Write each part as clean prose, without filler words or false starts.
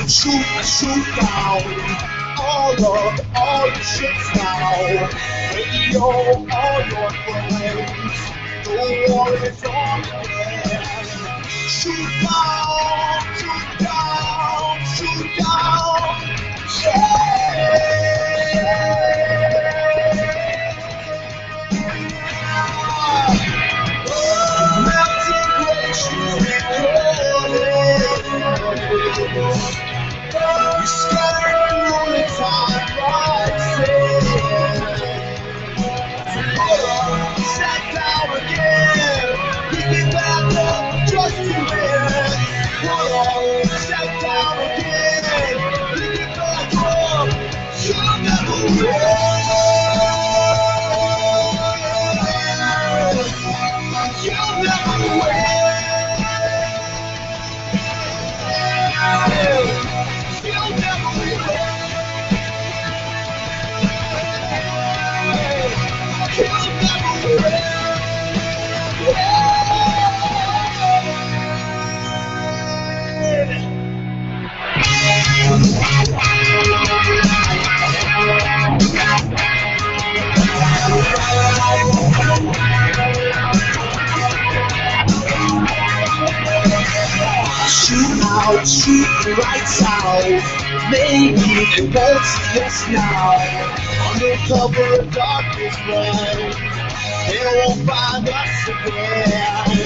Shoot down all your ships now. Radio all your flames. The war is on again. Shoot down, melting glaciers recorded. We scattered through the time tomorrow, sat down again. We get back up just to win. Whoa, sat down again. We get back up. You'll never win. You'll never win. You'll never win. You'll never win. Shoot out, shoot the lights out. Maybe they won't see us now. Under cover of darkness, run. They won't find us again.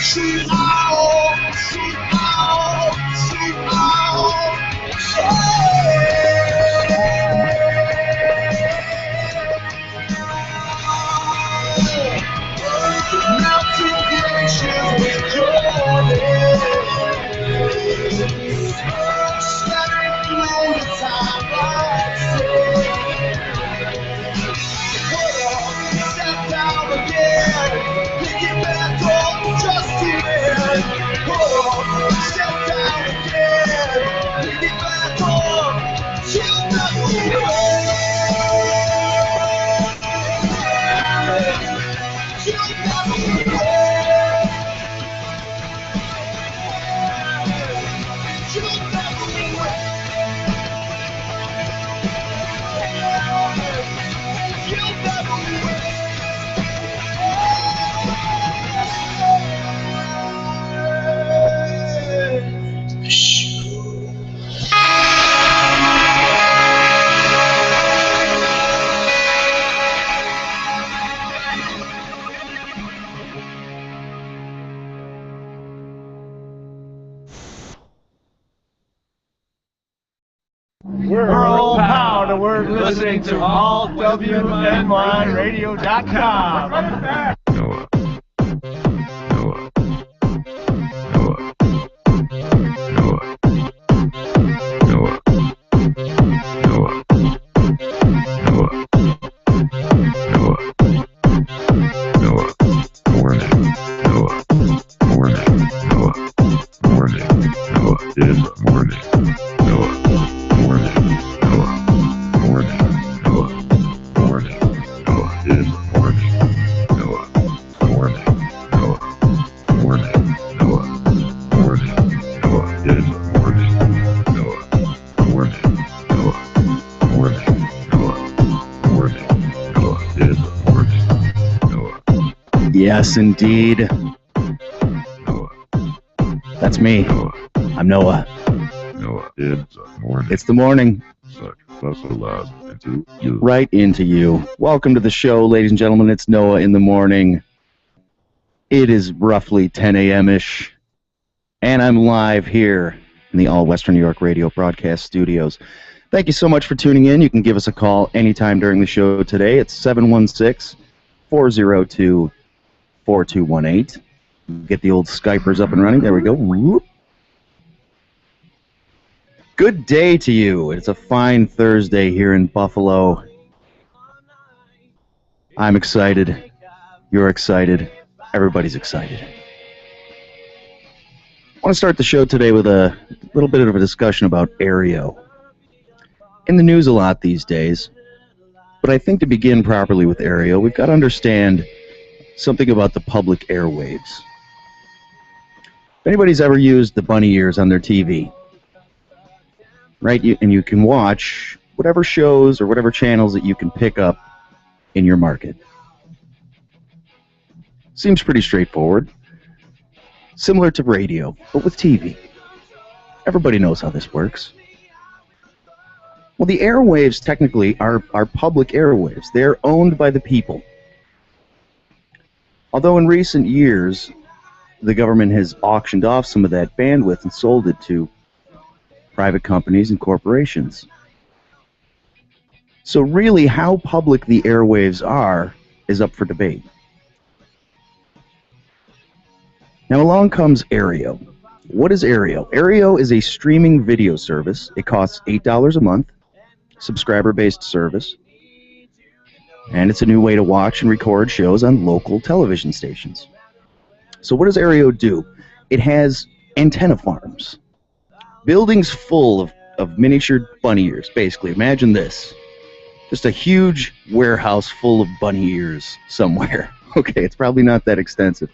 Shoot out, shoot out, shoot out. Mountain glaciers recorded. Scattering through the time like sat down again. Pick it back up just to win. Sat down again. Pick it back up. You'll never win. You'll never win. You'll never win. You'll never win. We're all pound and we're listening to allwnyradio.com. Noah. Yes, indeed. That's me. I'm Noah. It's the morning. Right into you. Welcome to the show, ladies and gentlemen. It's Noah in the morning. It is roughly 10 a.m.-ish, and I'm live here in the All Western New York Radio Broadcast Studios. Thank you so much for tuning in. You can give us a call anytime during the show today. It's 716-402-4218. Get the old Skypers up and running. There we go. Whoop. Good day to you. It's a fine Thursday here in Buffalo. I'm excited. You're excited. Everybody's excited. I want to start the show today with a little bit of a discussion about Aereo. In the news a lot these days, but I think to begin properly with Aereo, we've got to understand something about the public airwaves. If anybody's ever used the bunny ears on their TV, right? And you can watch whatever shows or whatever channels that you can pick up in your market. Seems pretty straightforward. Similar to radio, but with TV. Everybody knows how this works. Well, the airwaves technically are public airwaves. They're owned by the people. Although in recent years, the government has auctioned off some of that bandwidth and sold it to private companies and corporations. So really, how public the airwaves are is up for debate. Now along comes Aereo. What is Aereo? Aereo is a streaming video service. It costs $8 a month, subscriber-based service, and it's a new way to watch and record shows on local television stations. So what does Aereo do? It has antenna farms. Buildings full of miniature bunny ears, basically. Imagine this. Just a huge warehouse full of bunny ears somewhere. Okay, it's probably not that extensive.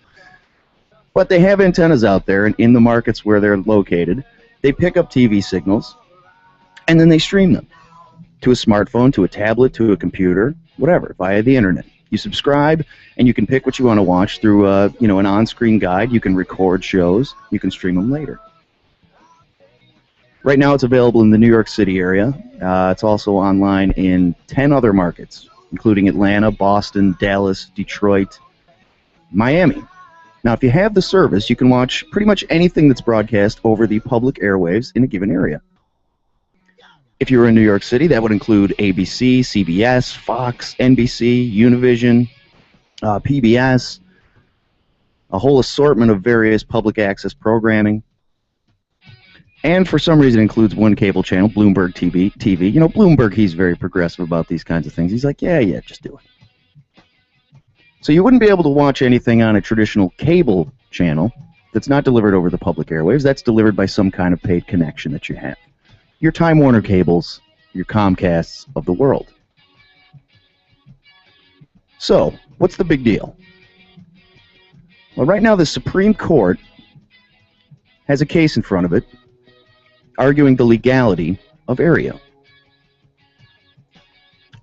But they have antennas out there, and in the markets where they're located, they pick up TV signals, and then they stream them to a smartphone, to a tablet, to a computer, whatever, via the internet. You subscribe, and you can pick what you want to watch through an on-screen guide. You can record shows. You can stream them later. Right now it's available in the New York City area. It's also online in 10 other markets, including Atlanta, Boston, Dallas, Detroit, Miami. Now, if you have the service, you can watch pretty much anything that's broadcast over the public airwaves in a given area. If you're in New York City, that would include ABC, CBS, Fox, NBC, Univision, PBS, a whole assortment of various public access programming. And for some reason, it includes one cable channel, Bloomberg TV. You know, Bloomberg, he's very progressive about these kinds of things. He's like, yeah, just do it. So you wouldn't be able to watch anything on a traditional cable channel that's not delivered over the public airwaves. That's delivered by some kind of paid connection that you have. Your Time Warner cables, your Comcasts of the world. So, what's the big deal? Well, right now the Supreme Court has a case in front of it arguing the legality of Aereo.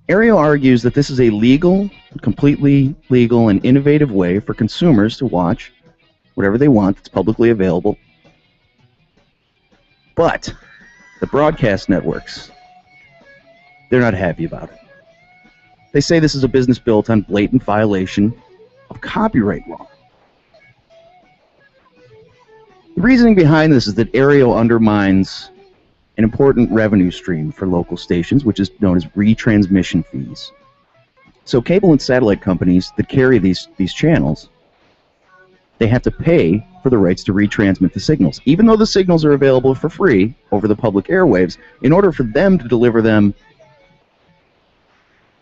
Aereo argues that this is a legal, completely legal and innovative way for consumers to watch whatever they want that's publicly available. But the broadcast networks, they're not happy about it. They say this is a business built on blatant violation of copyright law. The reasoning behind this is that Aereo undermines an important revenue stream for local stations, which is known as retransmission fees. So cable and satellite companies that carry these channels, they have to pay for the rights to retransmit the signals. Even though the signals are available for free over the public airwaves, in order for them to deliver them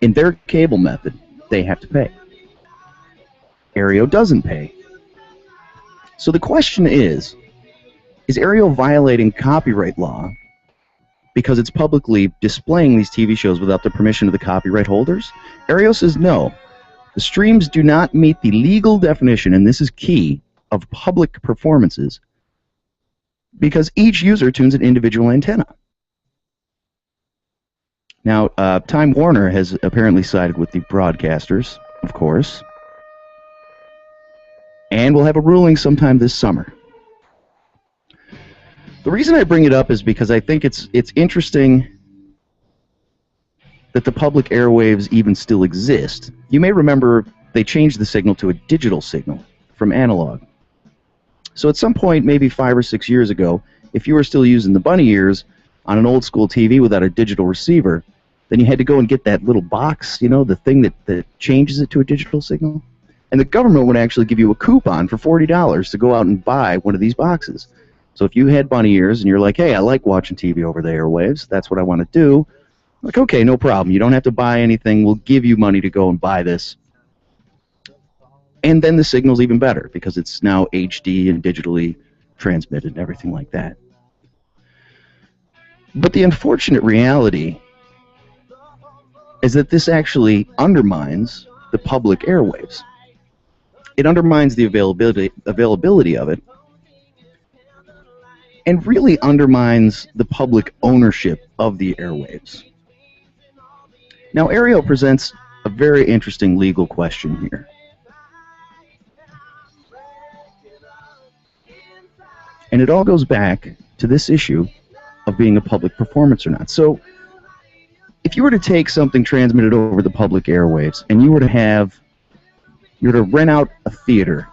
in their cable method, they have to pay. Aereo doesn't pay. So the question is Aereo violating copyright law because it's publicly displaying these TV shows without the permission of the copyright holders? Aereo says no. The streams do not meet the legal definition, and this is key, of public performances because each user tunes an individual antenna. Now, Time Warner has apparently sided with the broadcasters, of course, and we'll have a ruling sometime this summer. The reason I bring it up is because I think it's interesting that the public airwaves even still exist. You may remember they changed the signal to a digital signal from analog. So at some point, maybe 5 or 6 years ago, if you were still using the bunny ears on an old school TV without a digital receiver, then you had to go and get that little box, you know, the thing that changes it to a digital signal. And the government would actually give you a coupon for $40 to go out and buy one of these boxes. So if you had bunny ears and you're like, hey, I like watching TV over the airwaves, that's what I want to do, like, okay, no problem. You don't have to buy anything. We'll give you money to go and buy this. And then the signal's even better because it's now HD and digitally transmitted and everything like that. But the unfortunate reality is that this actually undermines the public airwaves. It undermines the availability of it. and really undermines the public ownership of the airwaves. Now, Aereo presents a very interesting legal question here. And it all goes back to this issue of being a public performance or not. So, if you were to take something transmitted over the public airwaves and you were to rent out a theater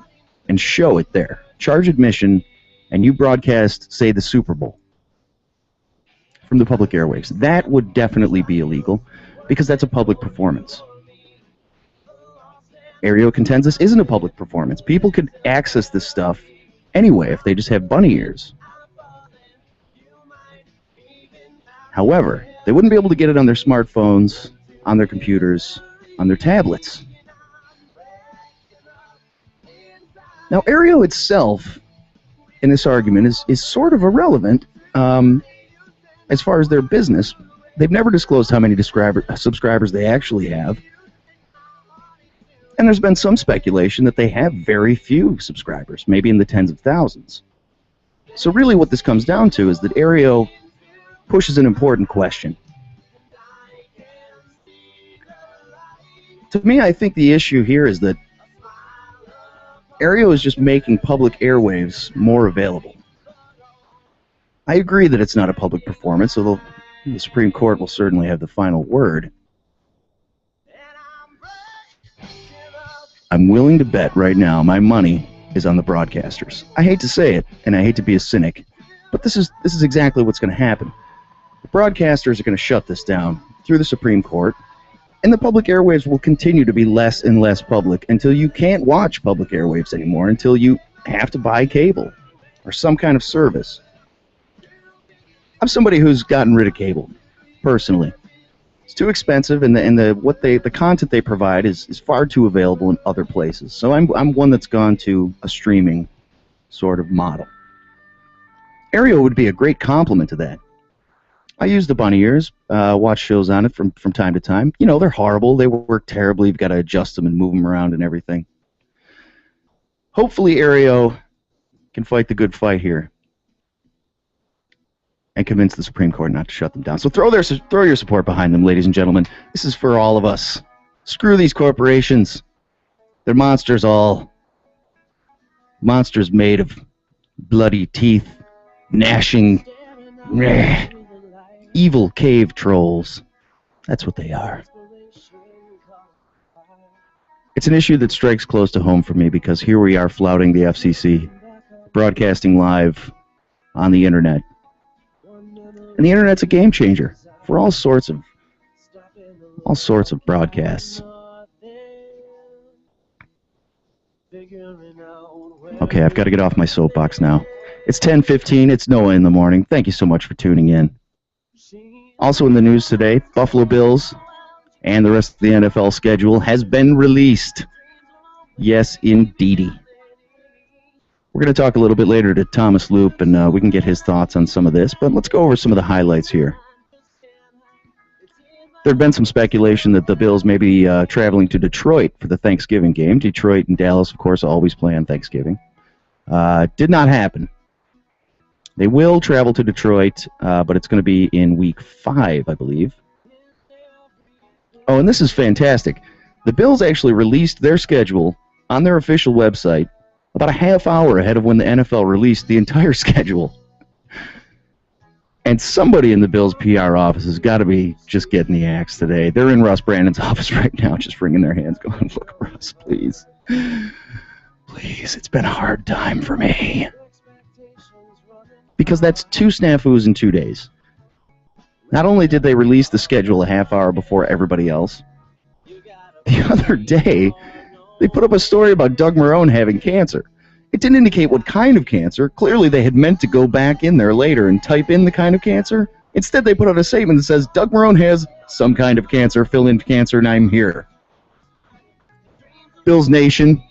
and show it there, charge admission, and you broadcast, say, the Super Bowl from the public airwaves, that would definitely be illegal because that's a public performance. Aereo contends this isn't a public performance. People could access this stuff anyway if they just have bunny ears. However, they wouldn't be able to get it on their smartphones, on their computers, on their tablets. Now, Aereo itself, in this argument, is sort of irrelevant as far as their business. They've never disclosed how many subscribers they actually have. And there's been some speculation that they have very few subscribers, maybe in the tens of thousands. So really what this comes down to is that Aereo pushes an important question. To me, I think the issue here is that Aereo is just making public airwaves more available. I agree that it's not a public performance, although the Supreme Court will certainly have the final word. I'm willing to bet right now my money is on the broadcasters. I hate to say it, and I hate to be a cynic, but this is exactly what's going to happen. The broadcasters are going to shut this down through the Supreme Court, and the public airwaves will continue to be less and less public until you can't watch public airwaves anymore, until you have to buy cable or some kind of service. I'm somebody who's gotten rid of cable, personally. It's too expensive, and the content they provide is far too available in other places. So I'm one that's gone to a streaming sort of model. Aereo would be a great complement to that. I use the bunny ears, watch shows on it from time to time. You know, they're horrible. They work terribly. You've got to adjust them and move them around and everything. Hopefully Aereo can fight the good fight here and convince the Supreme Court not to shut them down. So throw your support behind them, ladies and gentlemen. This is for all of us. Screw these corporations. They're monsters all. Monsters made of bloody teeth, gnashing, evil cave trolls. That's what they are. It's an issue that strikes close to home for me because here we are flouting the FCC, broadcasting live on the internet. And the internet's a game changer for all sorts of broadcasts. Okay, I've got to get off my soapbox now. It's 10:15. It's Noah in the morning. Thank you so much for tuning in. Also in the news today, Buffalo Bills and the rest of the NFL schedule has been released. Yes, indeedy. We're going to talk a little bit later to Thomas Loop, and we can get his thoughts on some of this, but let's go over some of the highlights here. There had been some speculation that the Bills may be traveling to Detroit for the Thanksgiving game. Detroit and Dallas, of course, always play on Thanksgiving. Did not happen. They will travel to Detroit, but it's going to be in Week 5, I believe. Oh, and this is fantastic. The Bills actually released their schedule on their official website about a half hour ahead of when the NFL released the entire schedule. And somebody in the Bills PR office has got to be just getting the axe today. They're in Russ Brandon's office right now, just wringing their hands, going, "Look, Russ, please. Please, it's been a hard time for me." Because that's 2 snafus in 2 days. Not only did they release the schedule a half hour before everybody else, the other day, they put up a story about Doug Marrone having cancer. It didn't indicate what kind of cancer. Clearly, they had meant to go back in there later and type in the kind of cancer. Instead, they put out a statement that says, "Doug Marrone has some kind of cancer, fill in cancer, and I'm here." Bills Nation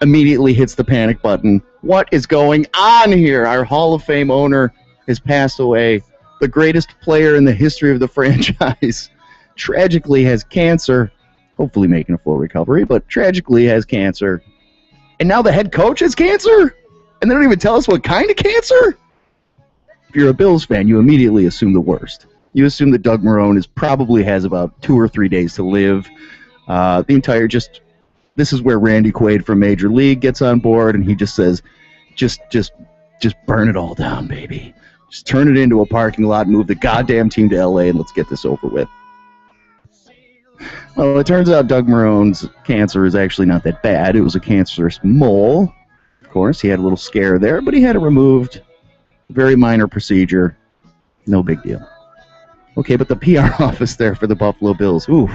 immediately hits the panic button. What is going on here? Our Hall of Fame owner has passed away. The greatest player in the history of the franchise tragically has cancer. Hopefully making a full recovery, but tragically has cancer. And now the head coach has cancer? And they don't even tell us what kind of cancer? if you're a Bills fan, you immediately assume the worst. You assume that Doug Marrone probably has about 2 or 3 days to live. This is where Randy Quaid from Major League gets on board, and he just says, just burn it all down, baby. Just turn it into a parking lot, move the goddamn team to L.A., and let's get this over with. Well, it turns out Doug Marrone's cancer is actually not that bad. It was a cancerous mole. Of course, he had a little scare there, but he had it removed. Very minor procedure. No big deal. Okay, but the PR office there for the Buffalo Bills, ooh,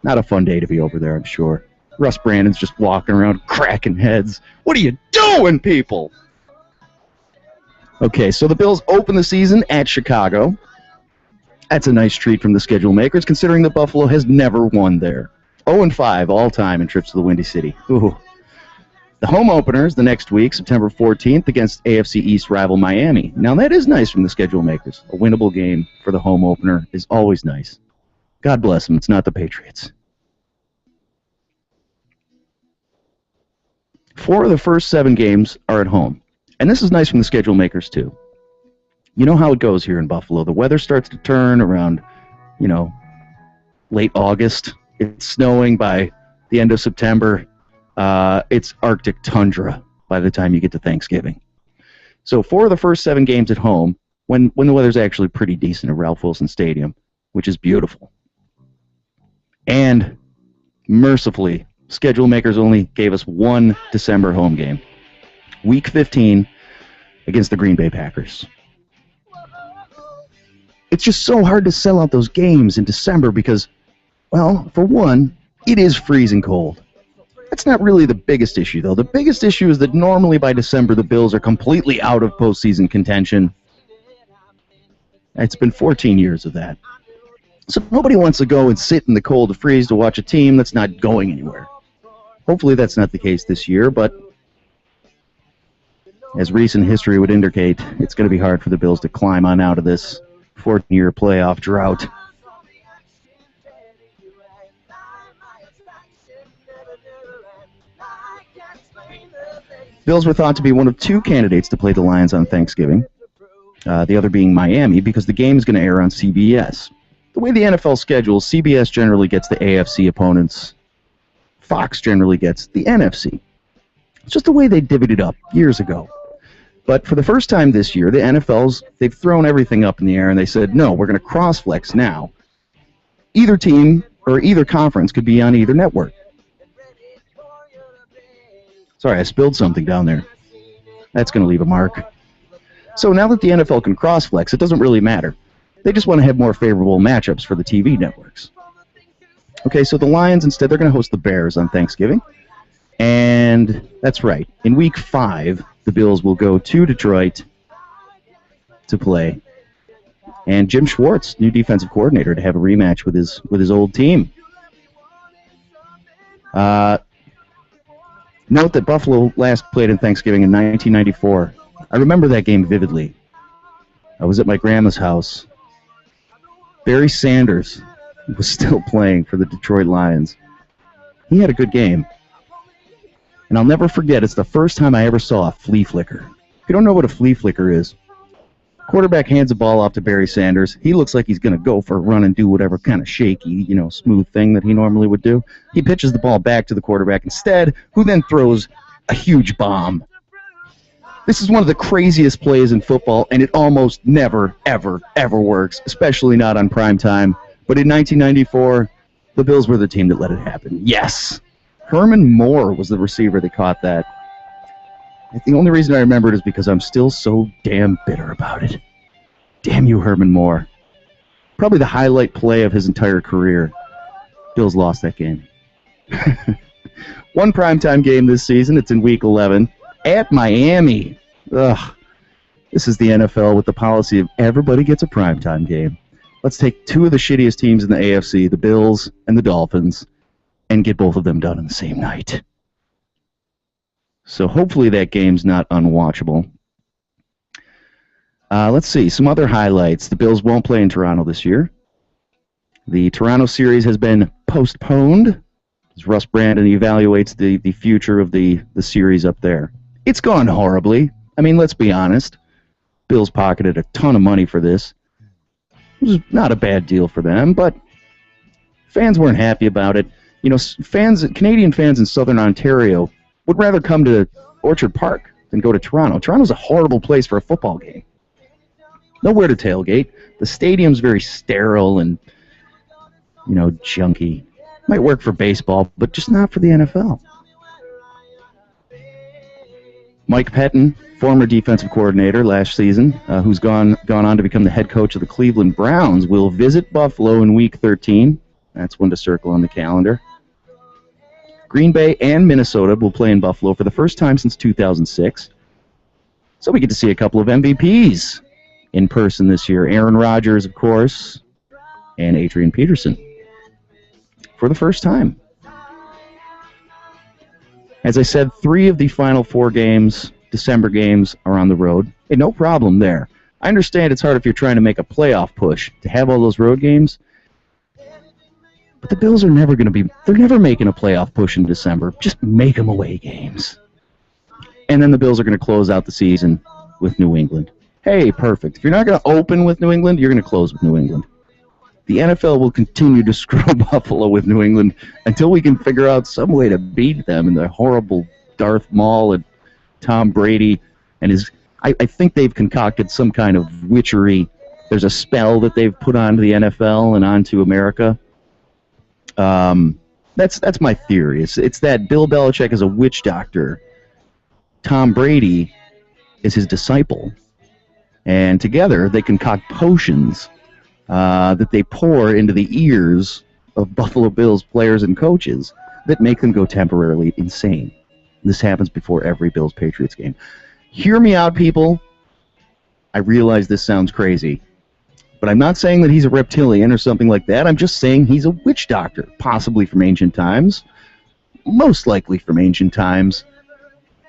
not a fun day to be over there, I'm sure. Russ Brandon's just walking around cracking heads. What are you doing, people? Okay, so the Bills open the season at Chicago. That's a nice treat from the schedule makers, considering that Buffalo has never won there. 0-5 all-time in trips to the Windy City. Ooh. The home opener is the next week, September 14th, against AFC East rival Miami. Now, that is nice from the schedule makers. A winnable game for the home opener is always nice. God bless them. It's not the Patriots. 4 of the first 7 games are at home. And this is nice from the schedule makers, too. You know how it goes here in Buffalo. The weather starts to turn around, late August. It's snowing by the end of September. It's Arctic tundra by the time you get to Thanksgiving. So 4 of the first 7 games at home, when the weather's actually pretty decent at Ralph Wilson Stadium, which is beautiful. And mercifully, schedule makers only gave us 1 December home game. Week 15 against the Green Bay Packers. It's just so hard to sell out those games in December because, well, for one, it is freezing cold. That's not really the biggest issue, though. The biggest issue is that normally by December the Bills are completely out of postseason contention. It's been 14 years of that. So nobody wants to go and sit in the cold to freeze to watch a team that's not going anywhere. Hopefully that's not the case this year, but as recent history would indicate, it's going to be hard for the Bills to climb on out of this 14-year playoff drought. Bills were thought to be one of 2 candidates to play the Lions on Thanksgiving, the other being Miami, because the game is going to air on CBS. The way the NFL schedules, CBS generally gets the AFC opponents. Fox generally gets the NFC. It's just the way they divvied it up years ago. But for the first time this year, the they've thrown everything up in the air, and they said, no, we're going to cross-flex now. Either team or either conference could be on either network. Sorry, I spilled something down there. That's going to leave a mark. So now that the NFL can cross-flex, it doesn't really matter. They just want to have more favorable matchups for the TV networks. Okay, so the Lions, instead, they're going to host the Bears on Thanksgiving. And that's right. In Week 5, the Bills will go to Detroit to play. And Jim Schwartz, new defensive coordinator, to have a rematch with his old team. Note that Buffalo last played in Thanksgiving in 1994. I remember that game vividly. I was at my grandma's house. Barry Sanders was still playing for the Detroit Lions. He had a good game. And I'll never forget, it's the first time I ever saw a flea flicker. If you don't know what a flea flicker is, quarterback hands the ball off to Barry Sanders. He looks like he's going to go for a run and do whatever kind of shaky, smooth thing that he normally would do. He pitches the ball back to the quarterback instead, who then throws a huge bomb. This is one of the craziest plays in football, and it almost never, ever, ever works, especially not on prime time. But in 1994, the Bills were the team that let it happen. Yes! Herman Moore was the receiver that caught that. The only reason I remember it is because I'm still so damn bitter about it. Damn you, Herman Moore. Probably the highlight play of his entire career. Bills lost that game. One primetime game this season. It's in Week 11 at Miami. Ugh. This is the NFL with the policy of everybody gets a primetime game. Let's take 2 of the shittiest teams in the AFC, the Bills and the Dolphins, and get both of them done in the same night. So hopefully that game's not unwatchable. Let's see, some other highlights. The Bills won't play in Toronto this year. The Toronto series has been postponed as Russ Brandon evaluates the future of the series up there. It's gone horribly. I mean, let's be honest. Bills pocketed a ton of money for this. It was not a bad deal for them, but fans weren't happy about it. You know, Canadian fans in southern Ontario would rather come to Orchard Park than go to Toronto. Toronto's a horrible place for a football game. Nowhere to tailgate. The stadium's very sterile and, you know, junky. Might work for baseball, but just not for the NFL. Mike Pettin, former defensive coordinator last season, who's gone on to become the head coach of the Cleveland Browns, will visit Buffalo in Week 13. That's one to circle on the calendar. Green Bay and Minnesota will play in Buffalo for the first time since 2006. So we get to see a couple of MVPs in person this year. Aaron Rodgers, of course, and Adrian Peterson for the first time. As I said, 3 of the final 4 games, December games, are on the road. Hey, no problem there. I understand it's hard if you're trying to make a playoff push to have all those road games, but the Bills are never going to be, they're never making a playoff push in December. Just make them away games. And then the Bills are going to close out the season with New England. Hey, perfect. If you're not going to open with New England, you're going to close with New England. The NFL will continue to screw Buffalo with New England until we can figure out some way to beat them in the horrible Darth Maul and Tom Brady and his... I think they've concocted some kind of witchery. There's a spell that they've put onto the NFL and onto America. That's my theory. It's that Bill Belichick is a witch doctor. Tom Brady is his disciple. And together they concoct potions that they pour into the ears of Buffalo Bills players and coaches that make them go temporarily insane. This happens before every Bills-Patriots game. Hear me out, people. I realize this sounds crazy, but I'm not saying that he's a reptilian or something like that. I'm just saying he's a witch doctor, possibly from ancient times, most likely from ancient times.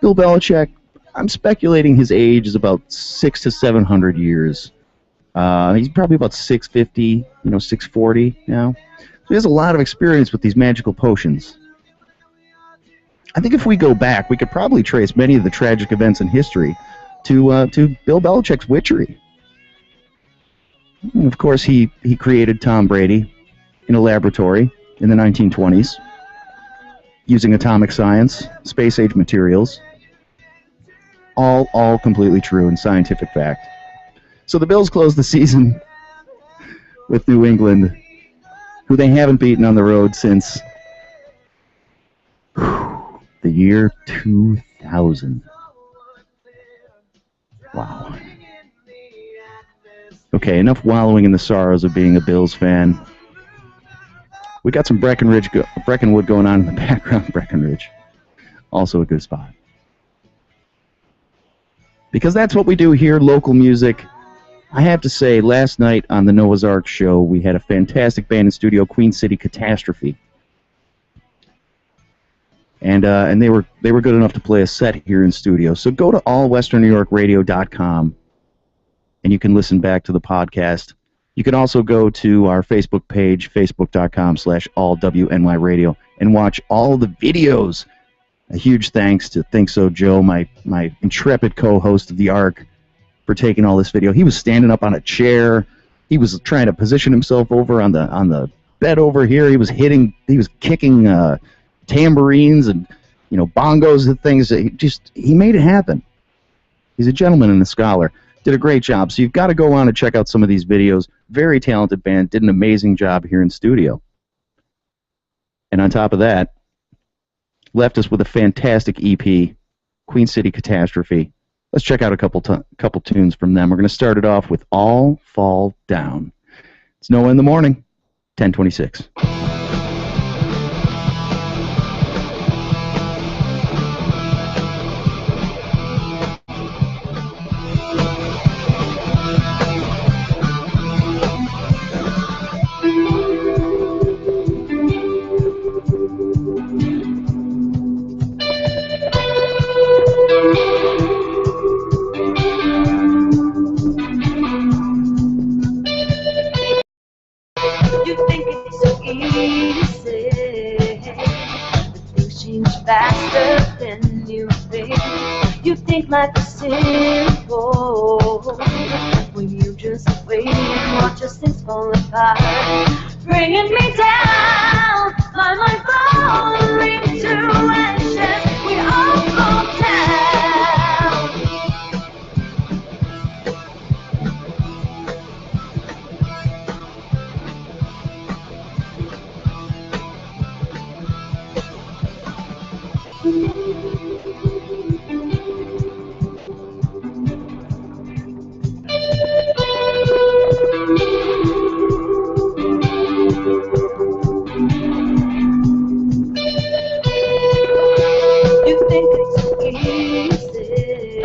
Bill Belichick, I'm speculating his age is about 600 to 700 years. He's probably about 650, 640 now. So he has a lot of experience with these magical potions. I think if we go back, we could probably trace many of the tragic events in history to Bill Belichick's witchery. And of course, he created Tom Brady in a laboratory in the 1920s using atomic science, space-age materials. All completely true and scientific fact. So the Bills close the season with New England, who they haven't beaten on the road since the year 2000. Wow. Okay, enough wallowing in the sorrows of being a Bills fan. We got some Breckenwood going on in the background. Breckenridge, also a good spot. Because that's what we do here, local music. I have to say, last night on the Noah's Ark show, we had a fantastic band in studio, Queen City Catastrophe. And they were good enough to play a set here in studio. So go to allwesternnewyorkradio.com and you can listen back to the podcast. You can also go to our Facebook page, facebook.com/allwnYradio, and watch all the videos. A huge thanks to Think So Joe, my intrepid co-host of the Ark, for taking all this video. He was standing up on a chair. He was trying to position himself over on the bed over here. He was kicking tambourines and bongos and things. He made it happen. He's a gentleman and a scholar. Did a great job. So you've got to go on and check out some of these videos. Very talented band. Did an amazing job here in studio. And on top of that, left us with a fantastic EP, Queen City Catastrophe. Let's check out a couple tunes from them. We're going to start it off with All Fall Down. It's Noah in the Morning, 1026. Faster than you think. You think like a simple when you just wait and watch us things fall apart, bringing me down, my mind falling to ashes. We all fall down. You think it's so easy,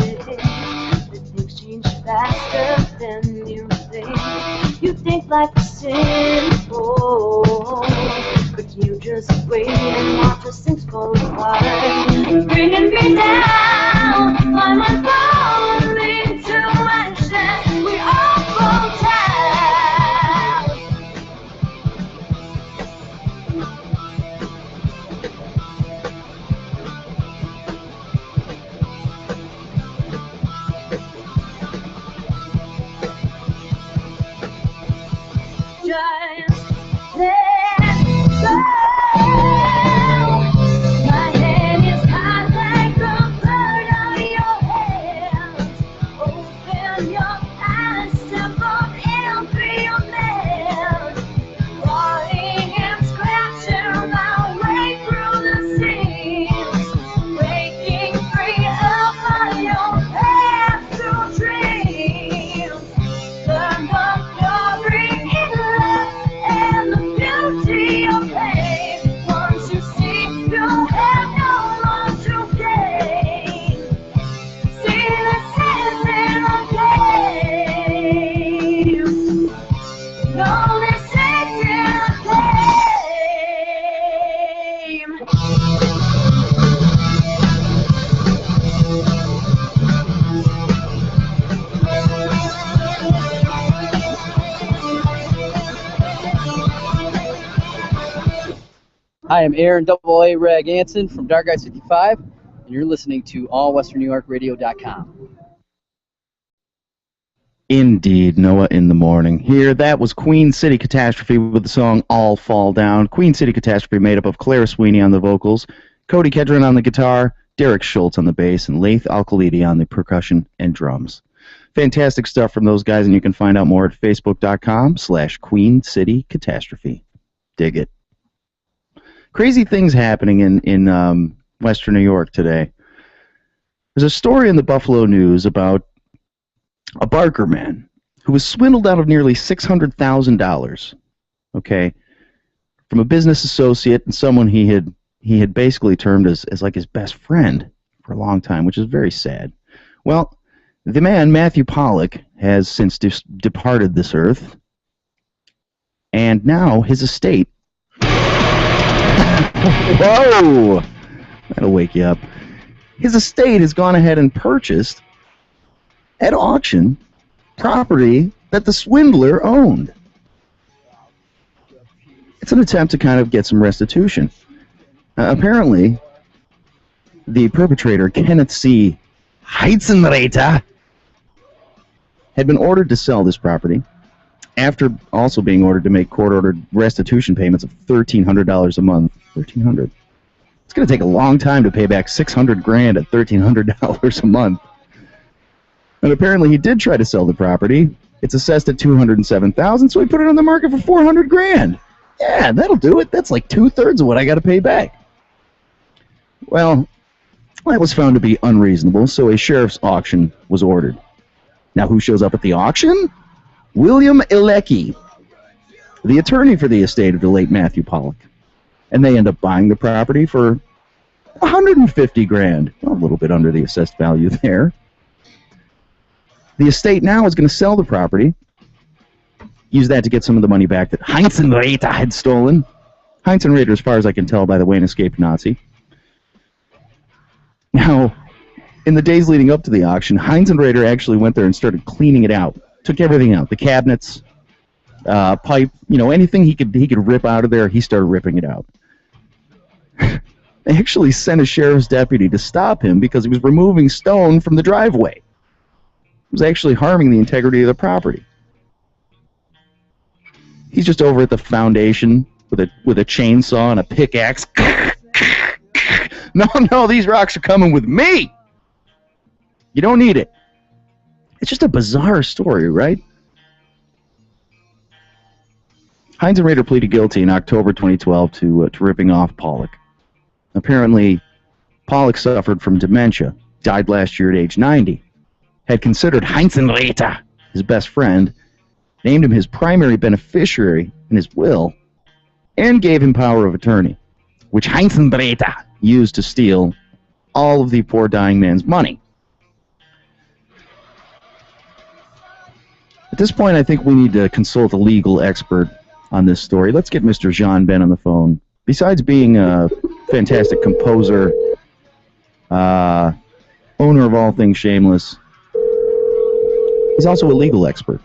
that things change faster than you think. You think life is simple, but you just wait and watch us things fall apart, bringing me down, my mind falling to ashes. We all fall down. Just let go. My hand is hot like the bird of your hands. Open your eyes, step on every man. Clawing and scratching my way through the seams, breaking free of your path to dreams. Learn the glory in love and the beauty of pain. Once you see, you have no more to gain. See the sense in the game. No, this is in the game. Hi, I'm Aaron AA Rag Anson from Dark Guy 65, and you're listening to allwesternnewyorkradio.com. Indeed, Noah in the morning. Here, that was Queen City Catastrophe with the song All Fall Down. Queen City Catastrophe made up of Claire Sweeney on the vocals, Cody Kedron on the guitar, Derek Schultz on the bass, and Laith Alkalidi on the percussion and drums. Fantastic stuff from those guys, and you can find out more at facebook.com/Queen City Catastrophe. Dig it. Crazy things happening in Western New York today. There's a story in the Buffalo News about a Barker man who was swindled out of nearly $600,000, okay, from a business associate and someone he had basically termed as like his best friend for a long time, which is very sad. Well, the man, Matthew Pollock, has since departed this earth, and now his estate... Whoa! That'll wake you up. His estate has gone ahead and purchased, at auction, property that the swindler owned. It's an attempt to kind of get some restitution. Apparently, the perpetrator, Kenneth C. Heitzenreiter, had been ordered to sell this property after also being ordered to make court-ordered restitution payments of $1,300 a month. $1,300. It's going to take a long time to pay back $600,000 at $1,300 a month. And apparently he did try to sell the property. It's assessed at $207,000, so he put it on the market for $400,000. Yeah, that'll do it. That's like 2/3 of what I got to pay back. Well, that was found to be unreasonable, so a sheriff's auction was ordered. Now, who shows up at the auction? William Ilecki, the attorney for the estate of the late Matthew Pollock. And they end up buying the property for $150,000. A little bit under the assessed value there. The estate now is going to sell the property, use that to get some of the money back that Heitzenreiter had stolen. Heitzenreiter, as far as I can tell, by the way, an escaped Nazi. Now, in the days leading up to the auction, Heitzenreiter actually went there and started cleaning it out. Took everything out, the cabinets, pipe, anything he could rip out of there, he started ripping it out. They actually sent a sheriff's deputy to stop him because he was removing stone from the driveway. It was actually harming the integrity of the property. He's just over at the foundation with a chainsaw and a pickaxe. No, these rocks are coming with me. You don't need it. It's just a bizarre story, right? Hines and Rader pleaded guilty in October 2012 to ripping off Pollock. Apparently, Pollock suffered from dementia, died last year at age 90, had considered Heinz and Rader his best friend, named him his primary beneficiary in his will, and gave him power of attorney, which Heinz and Rader used to steal all of the poor dying man's money. At this point, I think we need to consult a legal expert on this story. Let's get Mr. Jean Ben on the phone. Besides being a fantastic composer, owner of all things shameless, he's also a legal expert.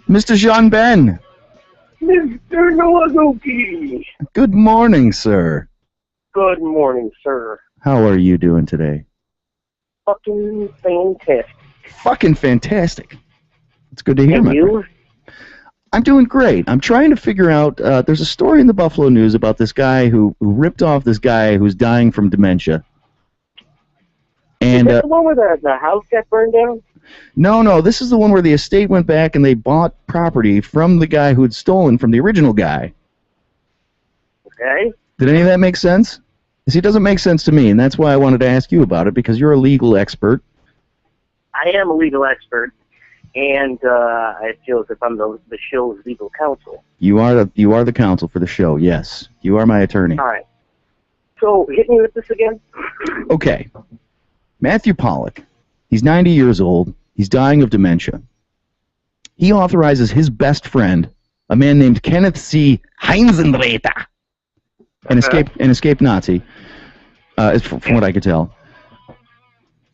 Mr. Jean Ben. Mr. Noagoki. Good morning, sir. Good morning, sir. How are you doing today? Fucking fantastic. Fucking fantastic. It's good to hear, And you? I'm doing great. I'm trying to figure out, there's a story in the Buffalo News about this guy who ripped off this guy who's dying from dementia. And is that the one where the house got burned down? No, this is the one where the estate went back and they bought property from the guy who had stolen from the original guy. Okay. Did any of that make sense? See, it doesn't make sense to me, and that's why I wanted to ask you about it, because you're a legal expert. I am a legal expert, and I feel as if I'm the show's legal counsel. You are the counsel for the show, yes. You are my attorney. All right. So, hit me with this again. Okay. Matthew Pollock. He's 90 years old. He's dying of dementia. He authorizes his best friend, a man named Kenneth C. Heinzenreiter, an escaped Nazi, from what I could tell.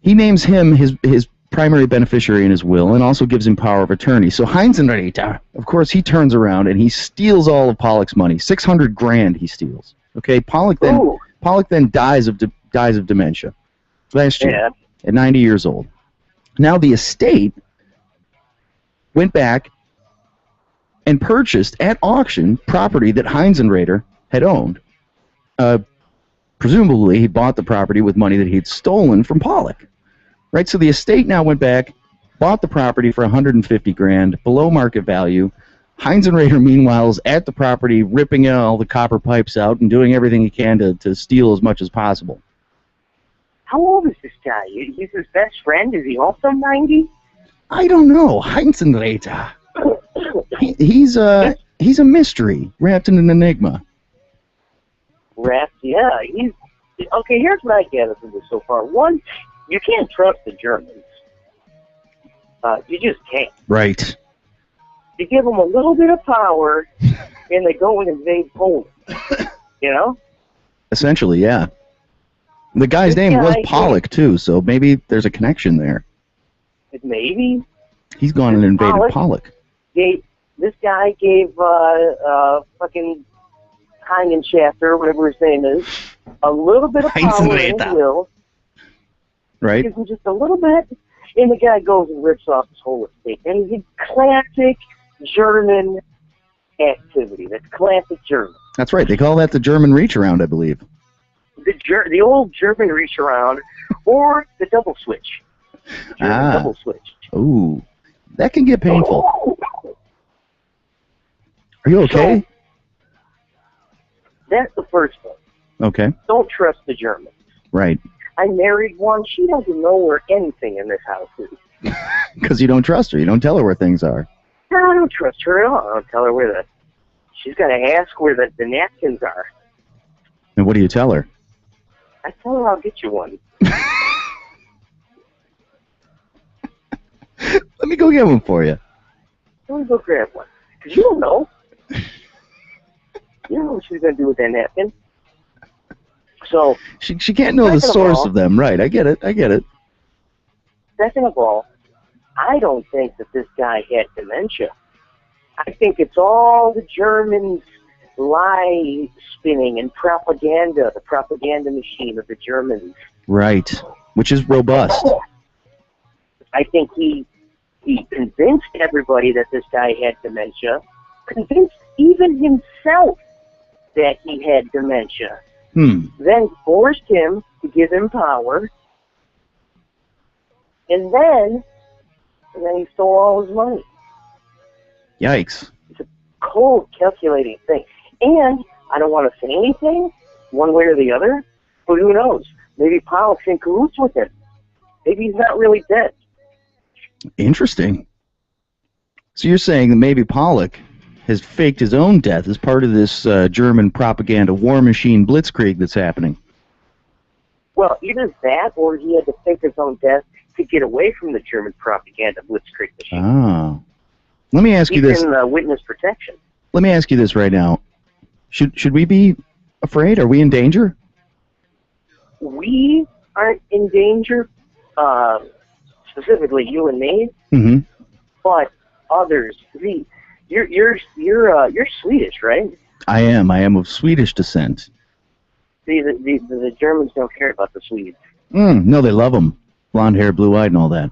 He names him his primary beneficiary in his will and also gives him power of attorney. So Heinzenreiter, of course, he turns around and he steals all of Pollock's money. $600,000 he steals. Okay, Pollock then dies of dementia last year at 90 years old. Now the estate went back and purchased at auction property that Heinzenreiter had owned. Presumably, he bought the property with money that he'd stolen from Pollock. Right, so the estate now went back, bought the property for $150,000, below market value. Heinzenreiter, meanwhile, is at the property, ripping all the copper pipes out and doing everything he can to steal as much as possible. How old is this guy? He's his best friend? Is he also 90? I don't know. Heinzenreiter. He's a mystery wrapped in an enigma. Yeah. Okay, here's what I gathered from this so far. One, you can't trust the Germans. You just can't. Right. You give them a little bit of power, and they go and invade Poland. You know? Essentially, yeah. The guy's name was Pollock, too, so maybe there's a connection there. Maybe. He's gone and invaded Pollock. This guy gave fucking Heinenschafter, whatever his name is, a little bit of power in his will. Right. Gives him just a little bit, and the guy goes and rips off his whole estate. And it's classic German activity. That's classic German. That's right. They call that the German reach around, I believe. The old German reach around, or the double switch. Double switch. Ooh, that can get painful. Are you okay? So, that's the first thing. Okay. Don't trust the Germans. Right. I married one. She doesn't know where anything in this house is. Because you don't trust her. You don't tell her where things are. No, I don't trust her at all. I don't tell her where she's got to ask where the napkins are. And what do you tell her? I tell her I'll get you one. Let me go get one for you. Let me go grab one. Because you don't know. You don't know what she's going to do with that napkin. So she can't know the source of them. Right, I get it. Second of all, I don't think that this guy had dementia. I think it's all the Germans lie spinning and propaganda, the propaganda machine of the Germans. Right, which is robust. I think he convinced everybody that this guy had dementia, convinced even himself that he had dementia, then forced him to give him power, and then he stole all his money. Yikes. It's a cold, calculating thing. And I don't want to say anything, one way or the other, but who knows? Maybe Pollock's in cahoots with him. Maybe he's not really dead. Interesting. So you're saying that maybe Pollock has faked his own death as part of this German propaganda war machine blitzkrieg that's happening? Well, either that or he had to fake his own death to get away from the German propaganda blitzkrieg machine. Ah. Let me ask you this. He's in witness protection. Let me ask you this right now. Should we be afraid? Are we in danger? We aren't in danger, specifically you and me, but others. You're Swedish, right? I am. I am of Swedish descent. See, the Germans don't care about the Swedes. No, they love them. Blonde hair, blue-eyed, and all that.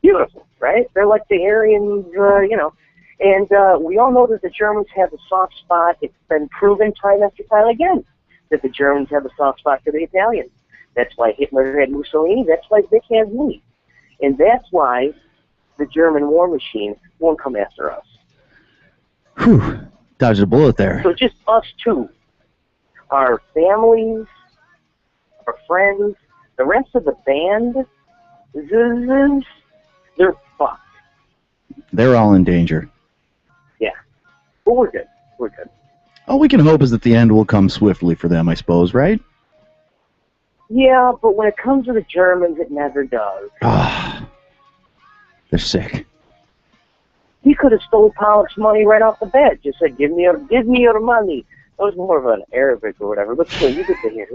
Beautiful, right? They're like the Aryans, you know. And we all know that the Germans have a soft spot. It's been proven time after time again that the Germans have a soft spot for the Italians. That's why Hitler had Mussolini. That's why Vic has me. And that's why the German war machine won't come after us. Whew. Dodged a bullet there. So just us two. Our families, our friends, the rest of the band, they're fucked. They're all in danger. Yeah. But we're good. We're good. All we can hope is that the end will come swiftly for them, I suppose, right? Yeah, but when it comes to the Germans, it never does. Ah, they're sick. He could have stole Pollock's money right off the bat. Just said, give me your money. That was more of an Arabic or whatever. But still, you get to hear.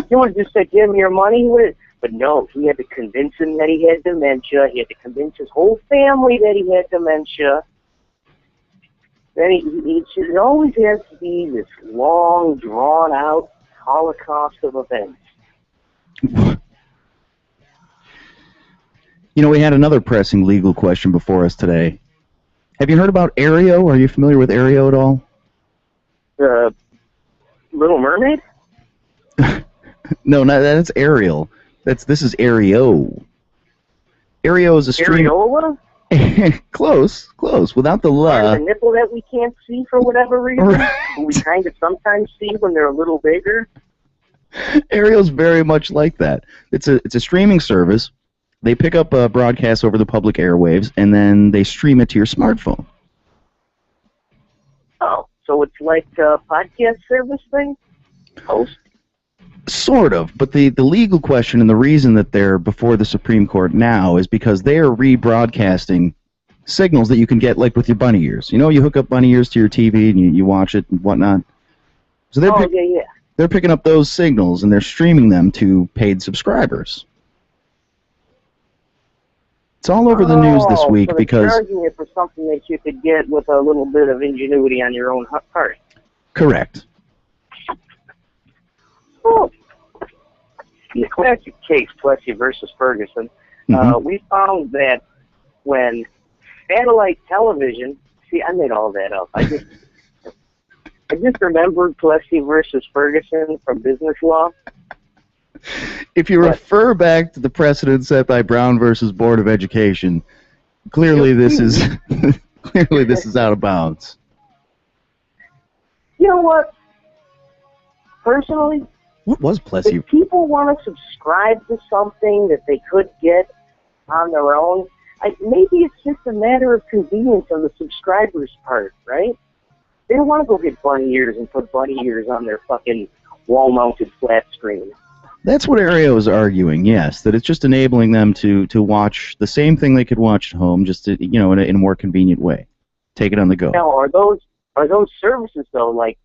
He would have just said, give me your money. He would have, but no, he had to convince him that he had dementia. He had to convince his whole family that he had dementia. Then it always has to be this long, drawn-out holocaust of events. You know, we had another pressing legal question before us today. Have you heard about Aereo? Are you familiar with Aereo at all? Little Mermaid? No, that's Ariel. This is Aereo. Aereo is a stream. Areola? Close. Without the la. The nipple that we can't see for whatever reason. We kind of sometimes see when they're a little bigger. Aereo's very much like that. It's a streaming service. They pick up broadcasts over the public airwaves, and then they stream it to your smartphone. Oh, so it's like a podcast service thing? Host? Sort of, but the legal question and the reason that they're before the Supreme Court now is because they are rebroadcasting signals that you can get, like with your bunny ears. You know, you hook up bunny ears to your TV and you watch it and whatnot. So they're picking up those signals and they're streaming them to paid subscribers. It's all over the news this week so because they're charging you for something that you could get with a little bit of ingenuity on your own part. Correct. Oh. In the classic case, Plessy versus Ferguson, we found that when satellite television, see, I made all that up. I just remembered Plessy versus Ferguson from business law. If you refer back to the precedent set by Brown versus Board of Education, clearly this is out of bounds. You know what? Personally, what was Plessy? If people want to subscribe to something that they could get on their own, maybe it's just a matter of convenience on the subscriber's part, right? They don't want to go get bunny ears and put bunny ears on their fucking wall-mounted flat screen. That's what Aereo is arguing, yes, that it's just enabling them to watch the same thing they could watch at home, just to, in a more convenient way. Take it on the go. Now, are those services, though, like,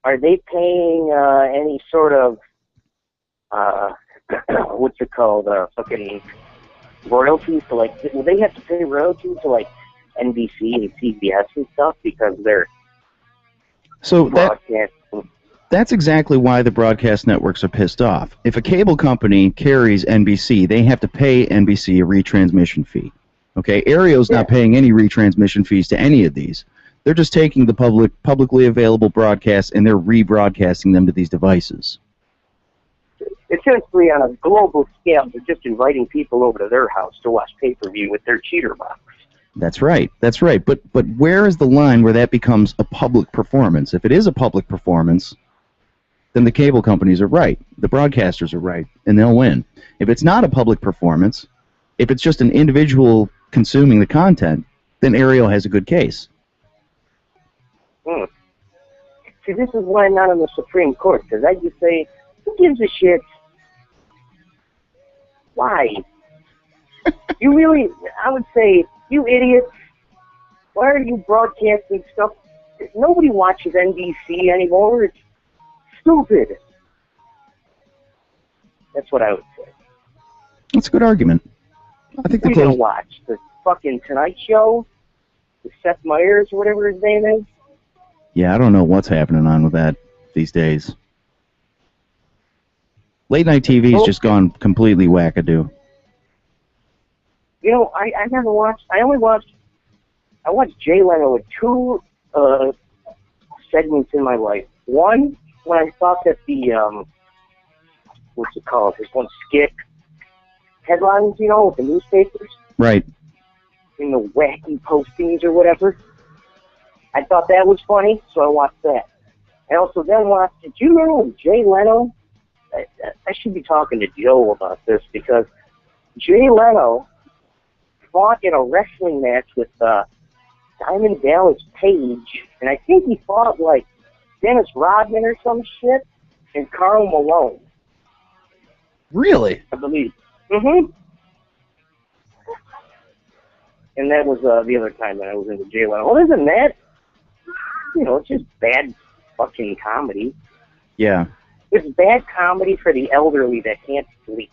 are they paying any sort of, what's it called, fucking royalties to, like, will they have to pay royalties to, like, NBC and CBS and stuff because they're So broadcast. that's exactly why the broadcast networks are pissed off. If a cable company carries NBC, they have to pay NBC a retransmission fee. Okay, Aereo's not paying any retransmission fees to any of these. They're just taking the publicly available broadcasts and they're rebroadcasting them to these devices. Essentially, on a global scale, they're just inviting people over to their house to watch pay-per-view with their cheater box. That's right. That's right. But where is the line where that becomes a public performance? If it is a public performance, then the cable companies are right. The broadcasters are right, and they'll win. If it's not a public performance, if it's just an individual consuming the content, then Aereo has a good case. See, this is why I'm not on the Supreme Court, because I just say, who gives a shit? Why? You really, I would say, you idiots, why are you broadcasting stuff? Nobody watches NBC anymore. It's stupid. That's what I would say. That's a good argument. I think Who are you going to watch? The fucking Tonight Show? The Seth Meyers or whatever his name is? Yeah, I don't know what's happening on with that these days. Late night TV's just gone completely wackadoo. You know, I never watched, I watched Jay Leno in two segments in my life. One, when I thought that the, what's it called, there's one skit, headlines, you know, with the newspapers. Right. In the wacky postings or whatever. I thought that was funny, so I watched that. I also then watched, did you know Jay Leno? I should be talking to Joe about this, because Jay Leno fought in a wrestling match with Diamond Dallas Page, and I think he fought like Dennis Rodman or some shit, and Karl Malone. Really? I believe. Mm-hmm. And that was the other time that I was into Jay Leno. Other than that, you know, it's just bad fucking comedy. Yeah. It's bad comedy for the elderly that can't sleep.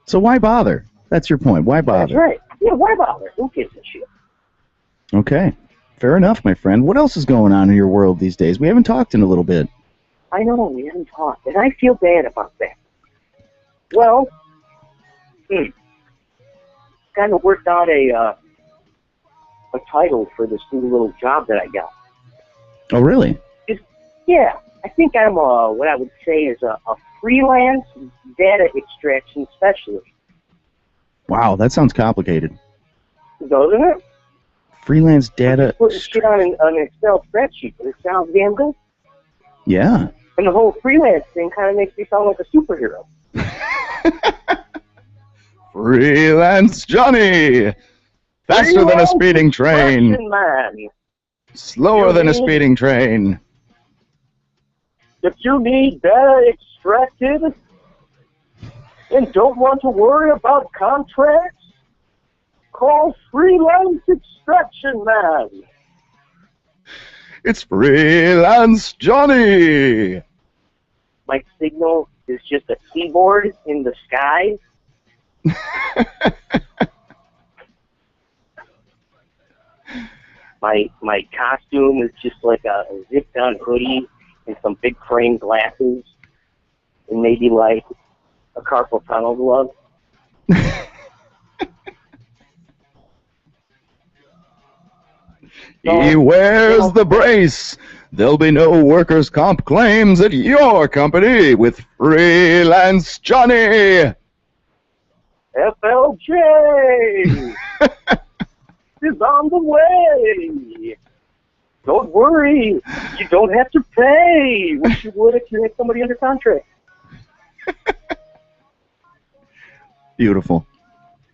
So why bother? That's your point. Why bother? That's right. Yeah, why bother? Who gives a shit? Okay. Fair enough, my friend. What else is going on in your world these days? We haven't talked in a little bit. I know, we haven't talked, and I feel bad about that. Well, kind of worked out a title for this new little job that I got. Oh, really? Yeah, I think I'm what I would say is a freelance data extraction specialist. Wow, that sounds complicated. Doesn't it? Freelance data. Put shit on an Excel spreadsheet, but it sounds damn good. Yeah. And the whole freelance thing kind of makes me sound like a superhero. Freelance Johnny! Faster than a speeding train. Man. Slower than a speeding train. If you need data extracted and don't want to worry about contracts, call Freelance Extraction Man. It's Freelance Johnny! My signal is just a keyboard in the sky. My costume is just like a zipped down hoodie and some big frame glasses and maybe like a carpal tunnel glove. He wears the brace. There'll be no workers' comp claims at your company with Freelance Johnny. FLJ is on the way. Don't worry, you don't have to pay, which you would if you had somebody under contract. Beautiful.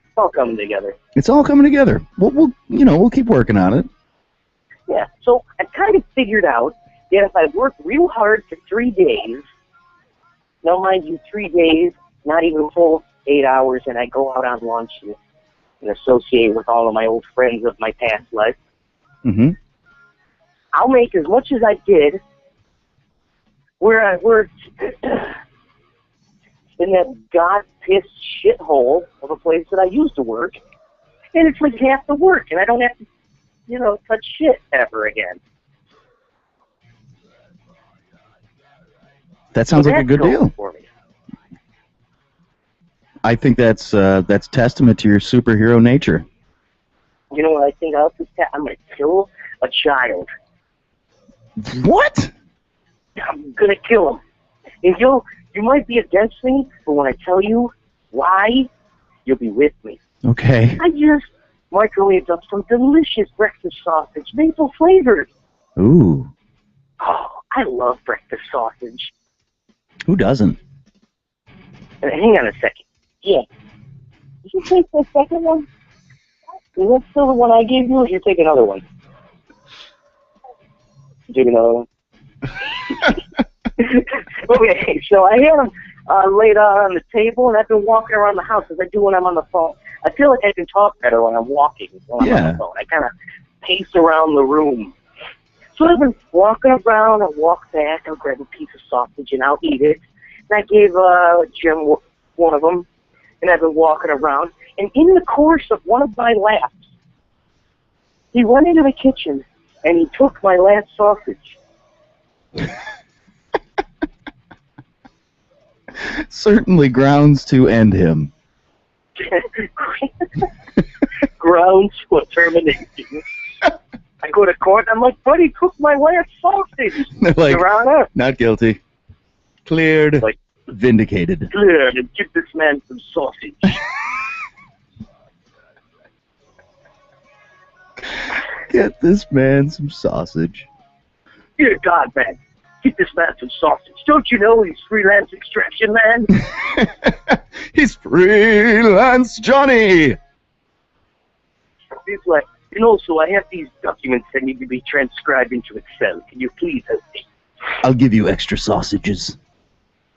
It's all coming together. It's all coming together. We'll keep working on it. Yeah, so I kind of figured out that if I work real hard for 3 days, now mind you, 3 days, not even full 8 hours, and I go out on lunch and associate with all of my old friends of my past life, I'll make as much as I did where I worked in that god-pissed shithole of a place that I used to work And it's like half the work, and I don't have to, touch shit ever again. That sounds like a good deal. For me. I think that's testament to your superhero nature. You know what I think else is I'm going to kill a child. What? I'm going to kill him. And you might be against me, but when I tell you why, you'll be with me. Okay. I just microwaved up some delicious breakfast sausage, maple flavored. Ooh. Oh, I love breakfast sausage. Who doesn't? Hang on a second. Yeah. Did you take the second one? Is that still the one I gave you, or did you take another one? You take another one? Okay, so I had them laid out on the table, and I've been walking around the house as I do when I'm on the phone. I feel like I can talk better when I'm walking when I'm on the phone. I kind of pace around the room. So I've been walking around, I walk back, I'll grab a piece of sausage, and I'll eat it. And I gave Jim one of them, and I've been walking around. And in the course of one of my laps, he went into the kitchen, and he took my last sausage. Certainly grounds to end him. Grounds for termination. I go to court, and I'm like, buddy took my last sausage. They're like, Your Honor. Not guilty. Cleared. Like, vindicated. Cleared, and give this man some sausage. Get this man some sausage. Dear God, man. Get this man some sausage. Don't you know he's freelance extraction man? He's freelance Johnny. He's like, so I have these documents that need to be transcribed into Excel. Can you please help me? I'll give you extra sausages.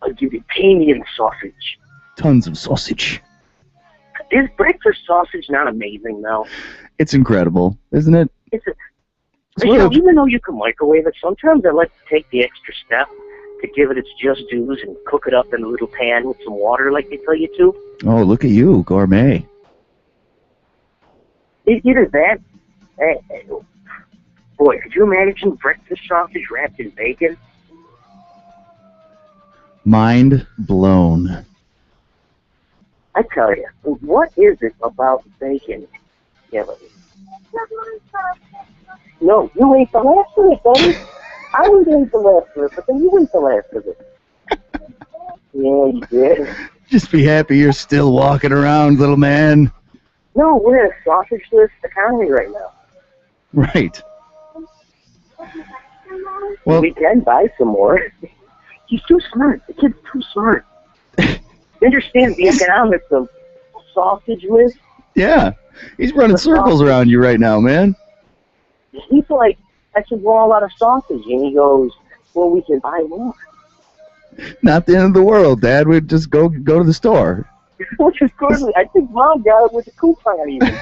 I'll give you Panian sausage. Tons of sausage. Is breakfast sausage not amazing, though? It's incredible, isn't it? Even though you can microwave it, sometimes I like to take the extra step to give it its just dues and cook it up in a little pan with some water like they tell you to. Oh, look at you, gourmet. Either that. Boy, could you imagine breakfast sausage wrapped in bacon? Mind blown. I tell you, what is it about bacon? Yeah, but... No, you ate the last of it, buddy. I would ate the last of it, but then you ate the last of it. Yeah, you did. Just be happy you're still walking around, little man. No, we're in a sausageless economy right now. Right. Well, we can buy some more. He's too smart. The kid's too smart. He understands the economics of sausageless. Yeah. He's running circles around you right now, man. He's like, I said, well, a lot of sausage. And he goes, well, we can buy more. Not the end of the world, Dad. We'd just go to the store. Which is good. I think Mom got it with a coupon even.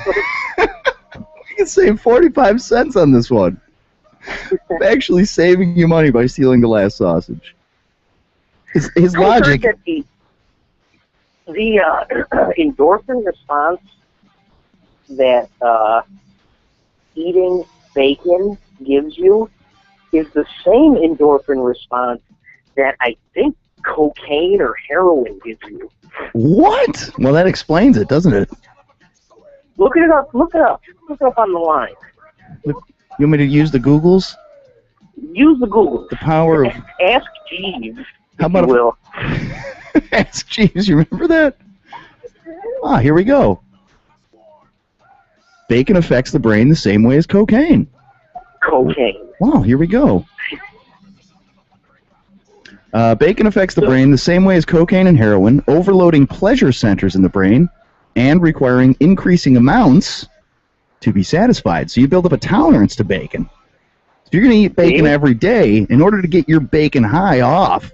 You can save 45 cents on this one. I'm actually saving you money by stealing the last sausage. His logic... That the endorphin response that eating bacon gives you is the same endorphin response that I think cocaine or heroin gives you. What? Well, that explains it, doesn't it? Look it up. Look it up. Look it up on the line. Look, you want me to use the Googles? Use the Google. The power of... Ask Jeeves, How about if you will. Ask Jeeves, you remember that? Ah, here we go. Bacon affects the brain the same way as cocaine. Cocaine. Wow, here we go. Bacon affects the brain the same way as cocaine and heroin, overloading pleasure centers in the brain and requiring increasing amounts to be satisfied. So you build up a tolerance to bacon. If you're going to eat bacon every day, in order to get your bacon high off,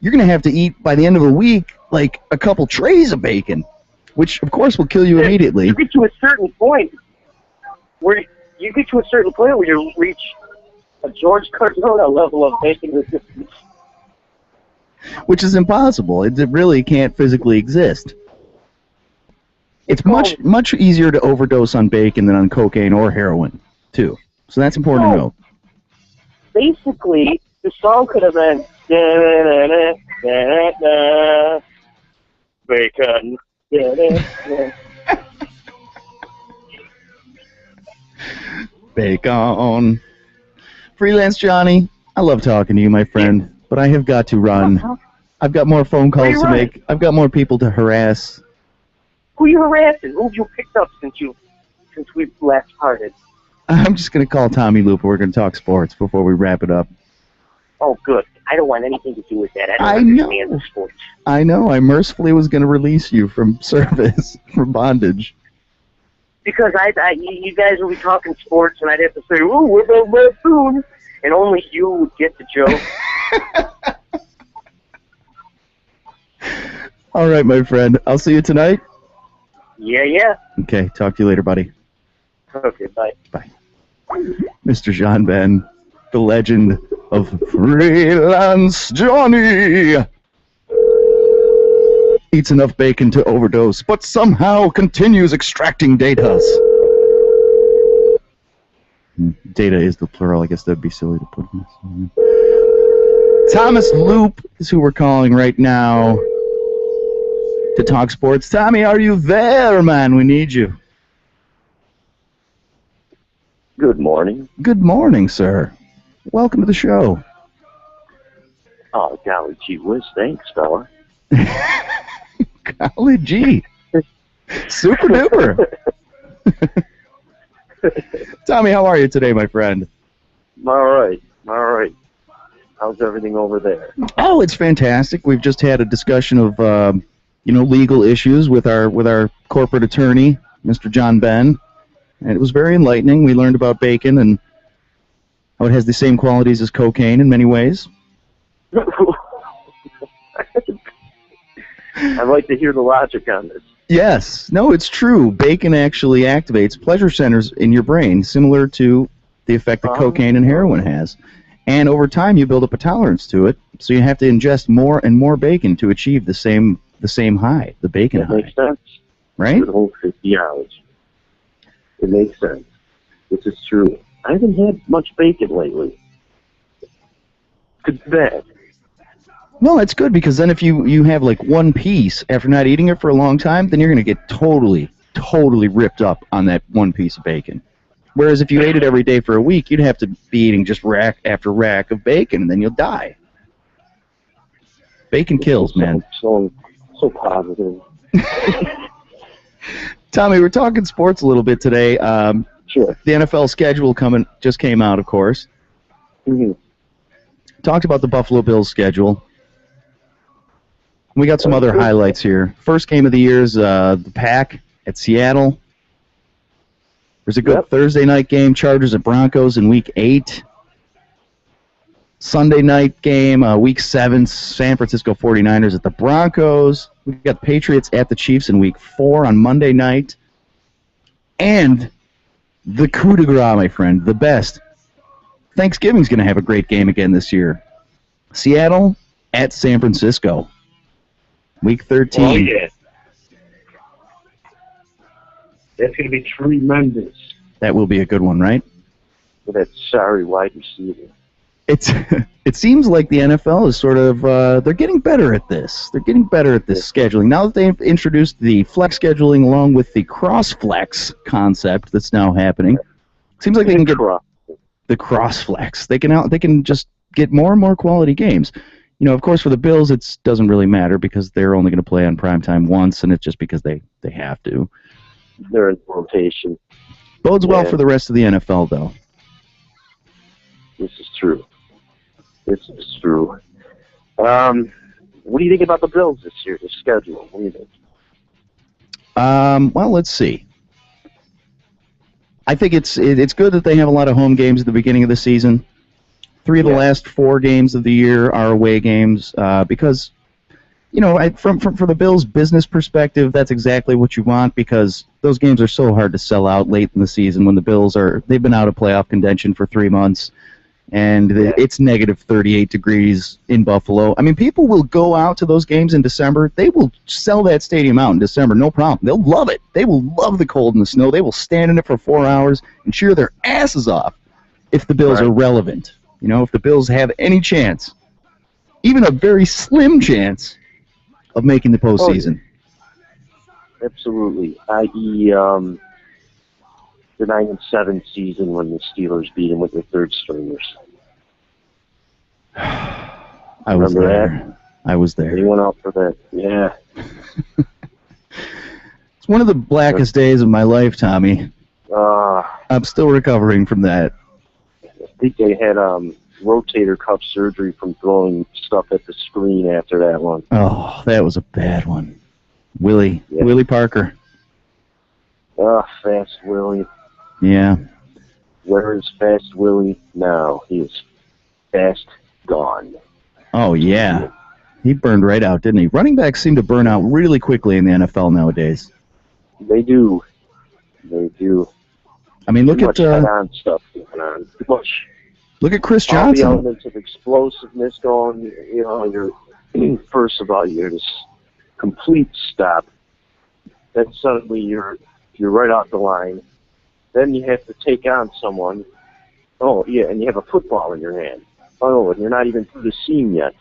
you're going to have to eat, by the end of a week, like a couple trays of bacon, which, of course, will kill you immediately. You get to a certain point where you reach a George Cardona level of bacon resistance. Which is impossible. It really can't physically exist. It's much easier to overdose on bacon than on cocaine or heroin, too. So that's important to know. Basically, the song could have been bacon. Bacon. Freelance Johnny, I love talking to you, my friend, but I have got to run. I've got more phone calls to make. I've got more people to harass. Who you harassing? Who have you picked up since we've last parted? I'm just going to call Tommy Loop. We're going to talk sports before we wrap it up. Oh, good. I don't want anything to do with that. I I don't know. understand the sports. I know. I mercifully was going to release you from service, from bondage. Because you guys will be talking sports, and I'd have to say, "Oh, what about Raccoon?" And only you would get the joke. All right, my friend. I'll see you tonight. Yeah. Okay. Talk to you later, buddy. Okay, bye. Bye. Mr. Jean Ben, the legend of Freelance Johnny. Eats enough bacon to overdose, but somehow continues extracting datas. Data is the plural. I guess that'd be silly to put in this. Thomas Loop is who we're calling right now to talk sports. Tommy, are you there, man? We need you. Good morning. Good morning, sir. Welcome to the show. Oh, golly gee whiz, thanks, fella. Golly gee. Super duper. Tommy, how are you today, my friend? All right. How's everything over there? Oh, it's fantastic. We've just had a discussion of, legal issues with our corporate attorney, Mr. John Ben, and it was very enlightening. We learned about bacon and how it has the same qualities as cocaine in many ways. I'd like to hear the logic on this. Yes. No, it's true. Bacon actually activates pleasure centers in your brain, similar to the effect that cocaine and heroin has. And over time, you build up a tolerance to it, so you have to ingest more and more bacon to achieve the same high, the bacon high. That makes sense. Right? The whole physiology. It makes sense. This is true. I haven't had much bacon lately. It's bad. Well, that's good, because then if you have like one piece after not eating it for a long time, then you're going to get totally ripped up on that one piece of bacon. Whereas if you ate it every day for a week, you'd have to be eating just rack after rack of bacon, and then you'll die. Bacon kills, man. So positive. Tommy, we're talking sports a little bit today. Sure. The NFL schedule just came out, of course. Mm-hmm. Talked about the Buffalo Bills schedule. We got some other highlights here. First game of the year is the Pack at Seattle. There's a good Thursday night game, Chargers at Broncos in Week 8. Sunday night game, Week 7, San Francisco 49ers at the Broncos. We've got the Patriots at the Chiefs in Week 4 on Monday night. And the coup de grace, my friend, the best. Thanksgiving's going to have a great game again this year. Seattle at San Francisco. Week 13. Oh, yeah. That's going to be tremendous. That will be a good one, right? For that sorry wide receiver. It seems like the NFL is sort of, they're getting better at this. They're getting better at this scheduling. Now that they've introduced the flex scheduling along with the cross-flex concept that's now happening, seems like they can get the cross-flex. They can just get more and more quality games. You know, of course, for the Bills, it doesn't really matter because they're only going to play on primetime once, and it's just because they have to. They're in rotation. Bodes well for the rest of the NFL, though. This is true. What do you think about the Bills this year, the schedule? What do you think? Well, let's see. I think it's good that they have a lot of home games at the beginning of the season. 3 of the last 4 games of the year are away games because, you know, from the Bills' business perspective, that's exactly what you want because those games are so hard to sell out late in the season when the Bills they've been out of playoff contention for 3 months. and it's negative 38 degrees in Buffalo. I mean, people will go out to those games in December. They will sell that stadium out in December, no problem. They'll love it. They will love the cold and the snow. They will stand in it for 4 hours and cheer their asses off if the Bills are relevant. You know, if the Bills have any chance, even a very slim chance of making the postseason. Oh, absolutely. I.e., the 9-7 season when the Steelers beat them with their third stringers. I was there. I was there. They went out for that. Yeah. It's one of the blackest days of my life, Tommy. I'm still recovering from that. I think they had rotator cuff surgery from throwing stuff at the screen after that one. Oh, that was a bad one. Willie Parker. Fast Willie. Yeah. Where is Fast Willie now? He is fast gone. Oh, yeah. He burned right out, didn't he? Running backs seem to burn out really quickly in the NFL nowadays. They do. They do. I mean, look at head-on stuff going on. Too much. Look at Chris Johnson. All the elements of explosiveness going. You know, you're first of all, you're this complete stop. Then suddenly you're right off the line. Then you have to take on someone. Oh, yeah, and you have a football in your hand. Oh, and you're not even through the seam yet.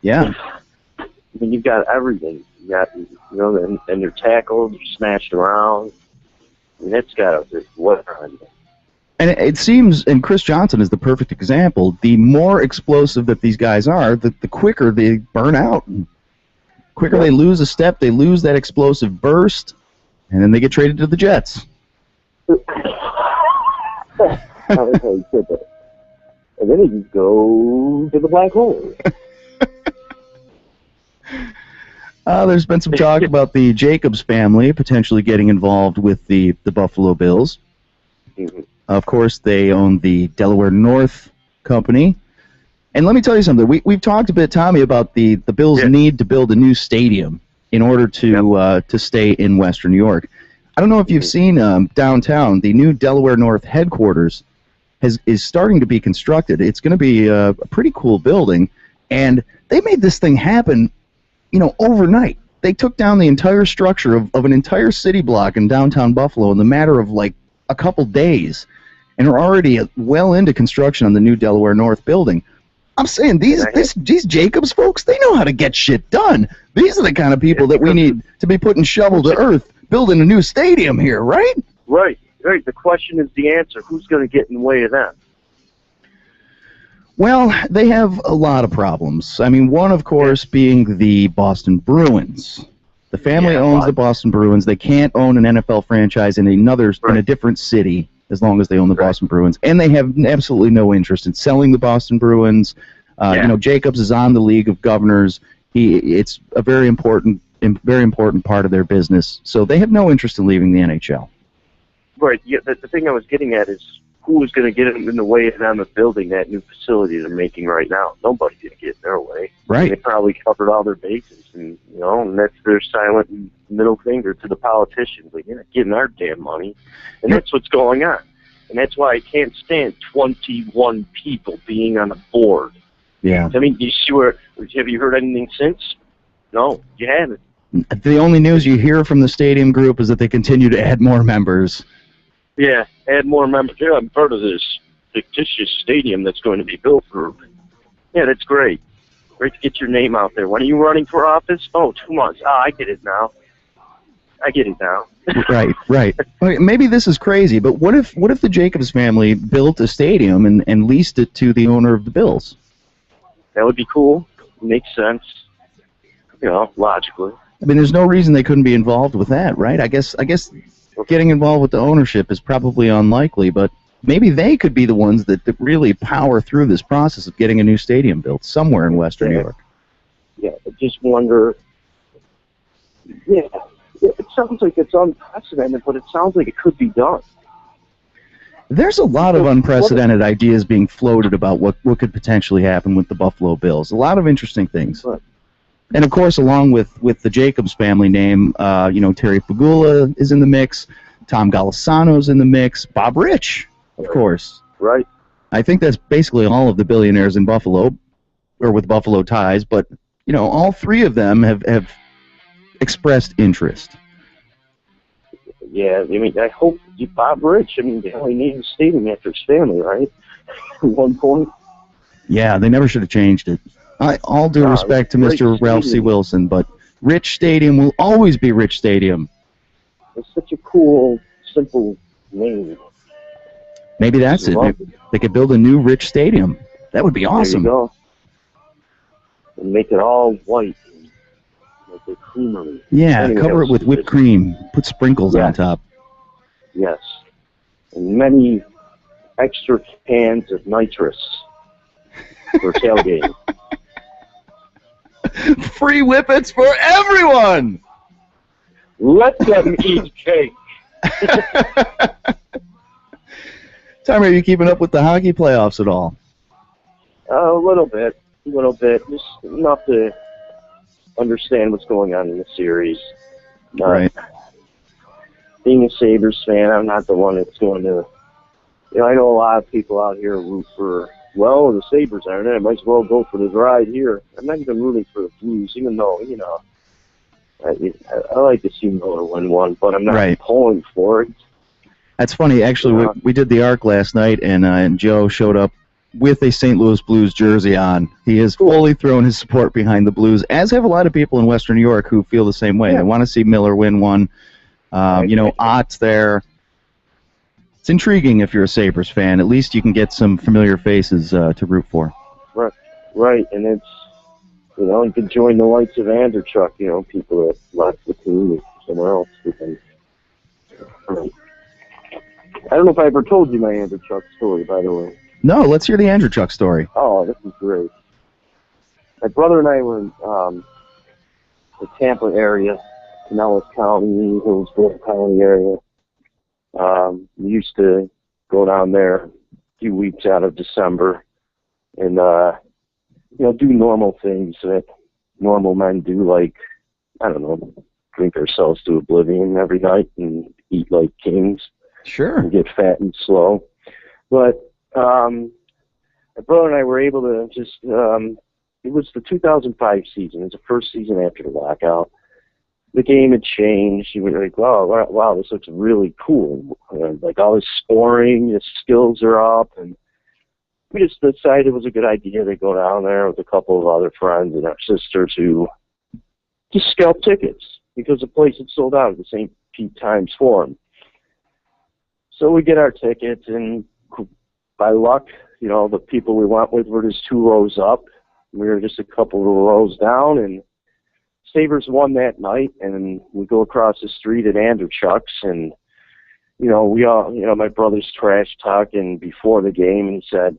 Yeah. I mean, you've got everything. You got, and you're tackled, you're smashed around. I mean, that's got to wear on you. And it seems, and Chris Johnson is the perfect example, the more explosive that these guys are, the quicker they burn out. The quicker they lose a step, they lose that explosive burst, and then they get traded to the Jets. And then you go to the black hole. There's been some talk about the Jacobs family potentially getting involved with the Buffalo Bills. Mm-hmm. Of course, they own the Delaware North Company. And let me tell you something. We've talked a bit, Tommy, about the Bills' need to build a new stadium in order to stay in Western New York. I don't know if you've seen downtown, the new Delaware North headquarters is starting to be constructed. It's going to be a pretty cool building, and they made this thing happen, overnight. They took down the entire structure of an entire city block in downtown Buffalo in the matter of like a couple days, and are already well into construction on the new Delaware North building. I'm saying these Jacobs folks, they know how to get shit done. These are the kind of people that we need to be putting shovel to earth, building a new stadium here, right? Right. The question is the answer. Who's going to get in the way of them? Well, they have a lot of problems. I mean, one, of course, being the Boston Bruins. The family owns the Boston Bruins. They can't own an NFL franchise in in a different city as long as they own the Boston Bruins. And they have absolutely no interest in selling the Boston Bruins. Jacobs is on the League of Governors. It's a very important part of their business. So they have no interest in leaving the NHL. Right. Yeah, the thing I was getting at is who is going to get in the way of them of building that new facility they're making right now? Nobody's going to get in their way. Right. They probably covered all their bases, and that's their silent middle finger to the politicians. Like, you're not getting our damn money, and that's what's going on. And that's why I can't stand 21 people being on a board. Yeah. I mean, have you heard anything since? No, you haven't. The only news you hear from the stadium group is that they continue to add more members. Yeah, add more members. Yeah, I'm part of this fictitious stadium that's going to be built for. Yeah, that's great. Great to get your name out there. When are you running for office? Oh, 2 months. I get it now. Right. Maybe this is crazy, but what if the Jacobs family built a stadium and leased it to the owner of the Bills? That would be cool. Makes sense. Logically. I mean, there's no reason they couldn't be involved with that, right? I guess getting involved with the ownership is probably unlikely, but maybe they could be the ones that really power through this process of getting a new stadium built somewhere in Western New York. Yeah, I just wonder. Yeah, it sounds like it's unprecedented, but it sounds like it could be done. There's a lot of unprecedented ideas being floated about what could potentially happen with the Buffalo Bills. A lot of interesting things. Right. And, of course, along with the Jacobs family name, Terry Pagula is in the mix, Tom Golisano's in the mix, Bob Rich, of course. Right. I think that's basically all of the billionaires in Buffalo, or with Buffalo ties, but, all three of them have expressed interest. Yeah, I mean, I hope Bob Rich, I mean, they only named the stadium after his family, right? At one point. Yeah, they never should have changed it. All due respect to Mr. Ralph C. Wilson, but Rich Stadium will always be Rich Stadium. It's such a cool, simple name. Maybe that's it. Maybe they could build a new Rich Stadium. That would be awesome. There you go. And make it all white. Like a creamery. Yeah, anyway, cover it with whipped cream. Put sprinkles on top. Yes. And many extra cans of nitrous for tailgating. Free whippets for everyone! Let them eat cake. Tom, are you keeping up with the hockey playoffs at all? A little bit. Just enough to understand what's going on in the series. Right. Being a Sabres fan, I'm not the one that's going to... I know a lot of people out here root for, the Sabres aren't it? I might as well go for the ride here. I'm not even rooting for the Blues, even though, I like to see Miller win one, but I'm not pulling for it. That's funny. Actually, we did the Arc last night, and Joe showed up with a St. Louis Blues jersey on. He has fully thrown his support behind the Blues, as have a lot of people in Western New York who feel the same way. They want to see Miller win one. Ott's there. It's intriguing if you're a Sabres fan. At least you can get some familiar faces to root for. Right, and it's, you can join the likes of Anderchuk, people that left the team somewhere else. I don't know if I ever told you my Anderchuk story, by the way. No, let's hear the Anderchuk story. Oh, this is great. My brother and I were in the Tampa area, Pinellas County, Hillsborough County area. We used to go down there a few weeks out of December and, do normal things that normal men do, like, I don't know, drink ourselves to oblivion every night and eat like kings. Sure. And get fat and slow. But my brother and I were able to just, it was the 2005 season. It was the first season after the lockout. The game had changed. You were like, wow, this looks really cool. Like all this scoring, the skills are up. And we just decided it was a good idea to go down there with a couple of other friends and our sister to just scalp tickets because the place had sold out at the St. Pete Times Forum. So we get our tickets, and by luck, the people we went with were just 2 rows up. We were just a couple of rows down, and Sabres won that night, and we go across the street at Anderchuk's, and, we all, my brother's trash talking before the game, and he said,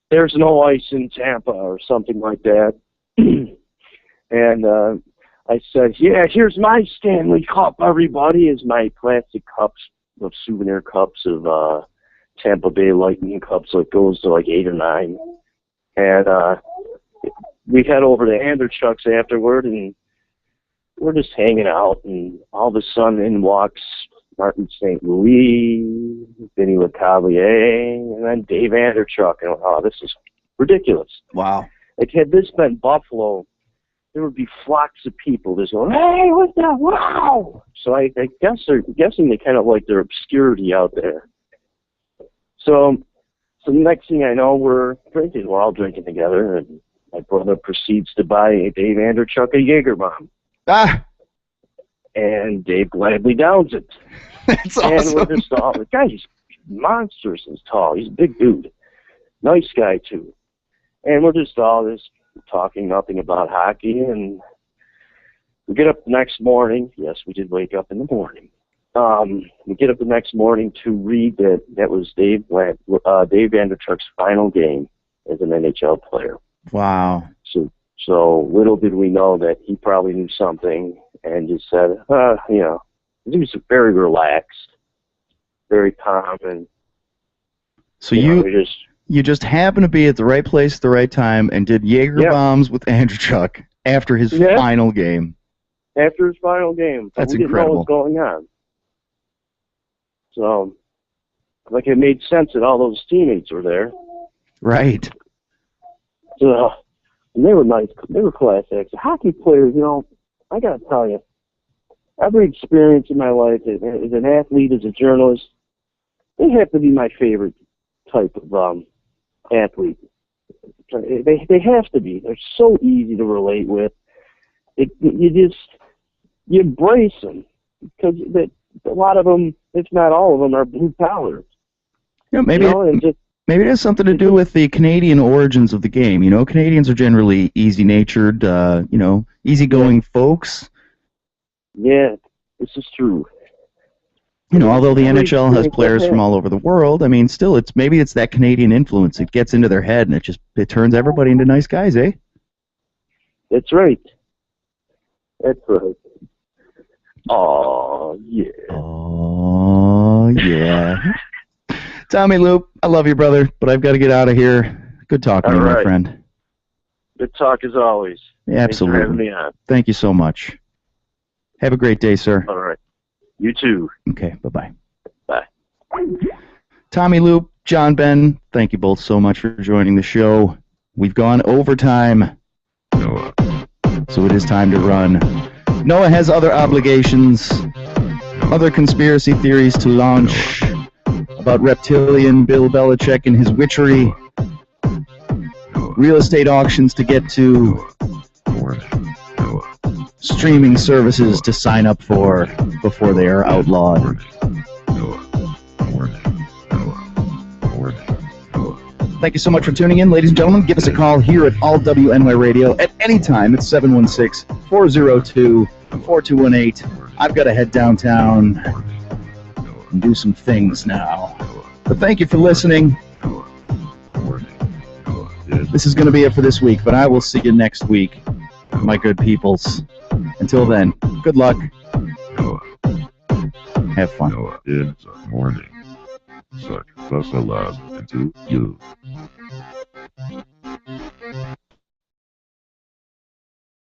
"There's no ice in Tampa," or something like that. And I said, "Yeah, here's my Stanley Cup, everybody," is my plastic cups. Of souvenir cups of Tampa Bay Lightning cups, so it goes to like 8 or 9. And we head over to Anderchuk's afterward, and we're just hanging out, and all of a sudden in walks Martin St. Louis, Vinny LeCavalier, and then Dave Anderchuk. And this is ridiculous. Wow. Like, had this been Buffalo, there would be flocks of people just going, "Hey, what's that? Wow!" So I guess they're guessing they kind of like their obscurity out there. So the next thing I know, we're drinking. We're all drinking together, and my brother proceeds to buy Dave Anderchuk a Jaeger bomb. Ah! And Dave gladly downs it. That's awesome. And we're just all, the guy, he's monstrous and tall. He's a big dude. Nice guy, too. And we're just all this talking nothing about hockey, and we get up the next morning. Yes, we did wake up in the morning. We get up the next morning to read that was Dave Anderchuk's final game as an NHL player. Wow. So little did we know that he probably knew something and just said, he was very relaxed, very calm, and so you just happened to be at the right place at the right time and did Jaeger bombs with Anderchuk after his final game. After his final game. That's we didn't incredible. know what was going on. So, it made sense that all those teammates were there. Right. So, and they were nice. They were class acts. Hockey players, you know, I got to tell you, every experience in my life as an athlete, as a journalist, they have to be my favorite type of athlete. They have to be. They're so easy to relate with. You embrace them because a lot of them, if not all of them, are blue collar. Yeah, maybe. You know, and just, Maybe it has something to do with the Canadian origins of the game. You know, Canadians are generally easy-natured, you know, easygoing folks. Yeah, this is true. You know, although the NHL has players from all over the world, I mean, still, maybe it's that Canadian influence. It gets into their head, and it turns everybody into nice guys, eh? That's right. That's right. Oh yeah. Oh yeah. Tommy Loop, I love you, brother, but I've got to get out of here. Good talking to you, my friend. Good talk as always. Yeah, absolutely. Thanks for having me on. Thank you so much. Have a great day, sir. All right. You too. Okay, bye-bye. Bye. Tommy Loop, John Ben, thank you both so much for joining the show. We've gone overtime, so it is time to run. Noah has other obligations, other conspiracy theories to launch about reptilian Bill Belichick and his witchery, real estate auctions to get to, streaming services to sign up for before they are outlawed. Thank you so much for tuning in, ladies and gentlemen. Give us a call here at All WNY Radio at any time. It's 716-402-4218. I've got to head downtown and do some things now. But thank you for listening. This is going to be it for this week, but I will see you next week, my good peoples. Until then, good luck. Have fun. In the morning. Suck us alive into you.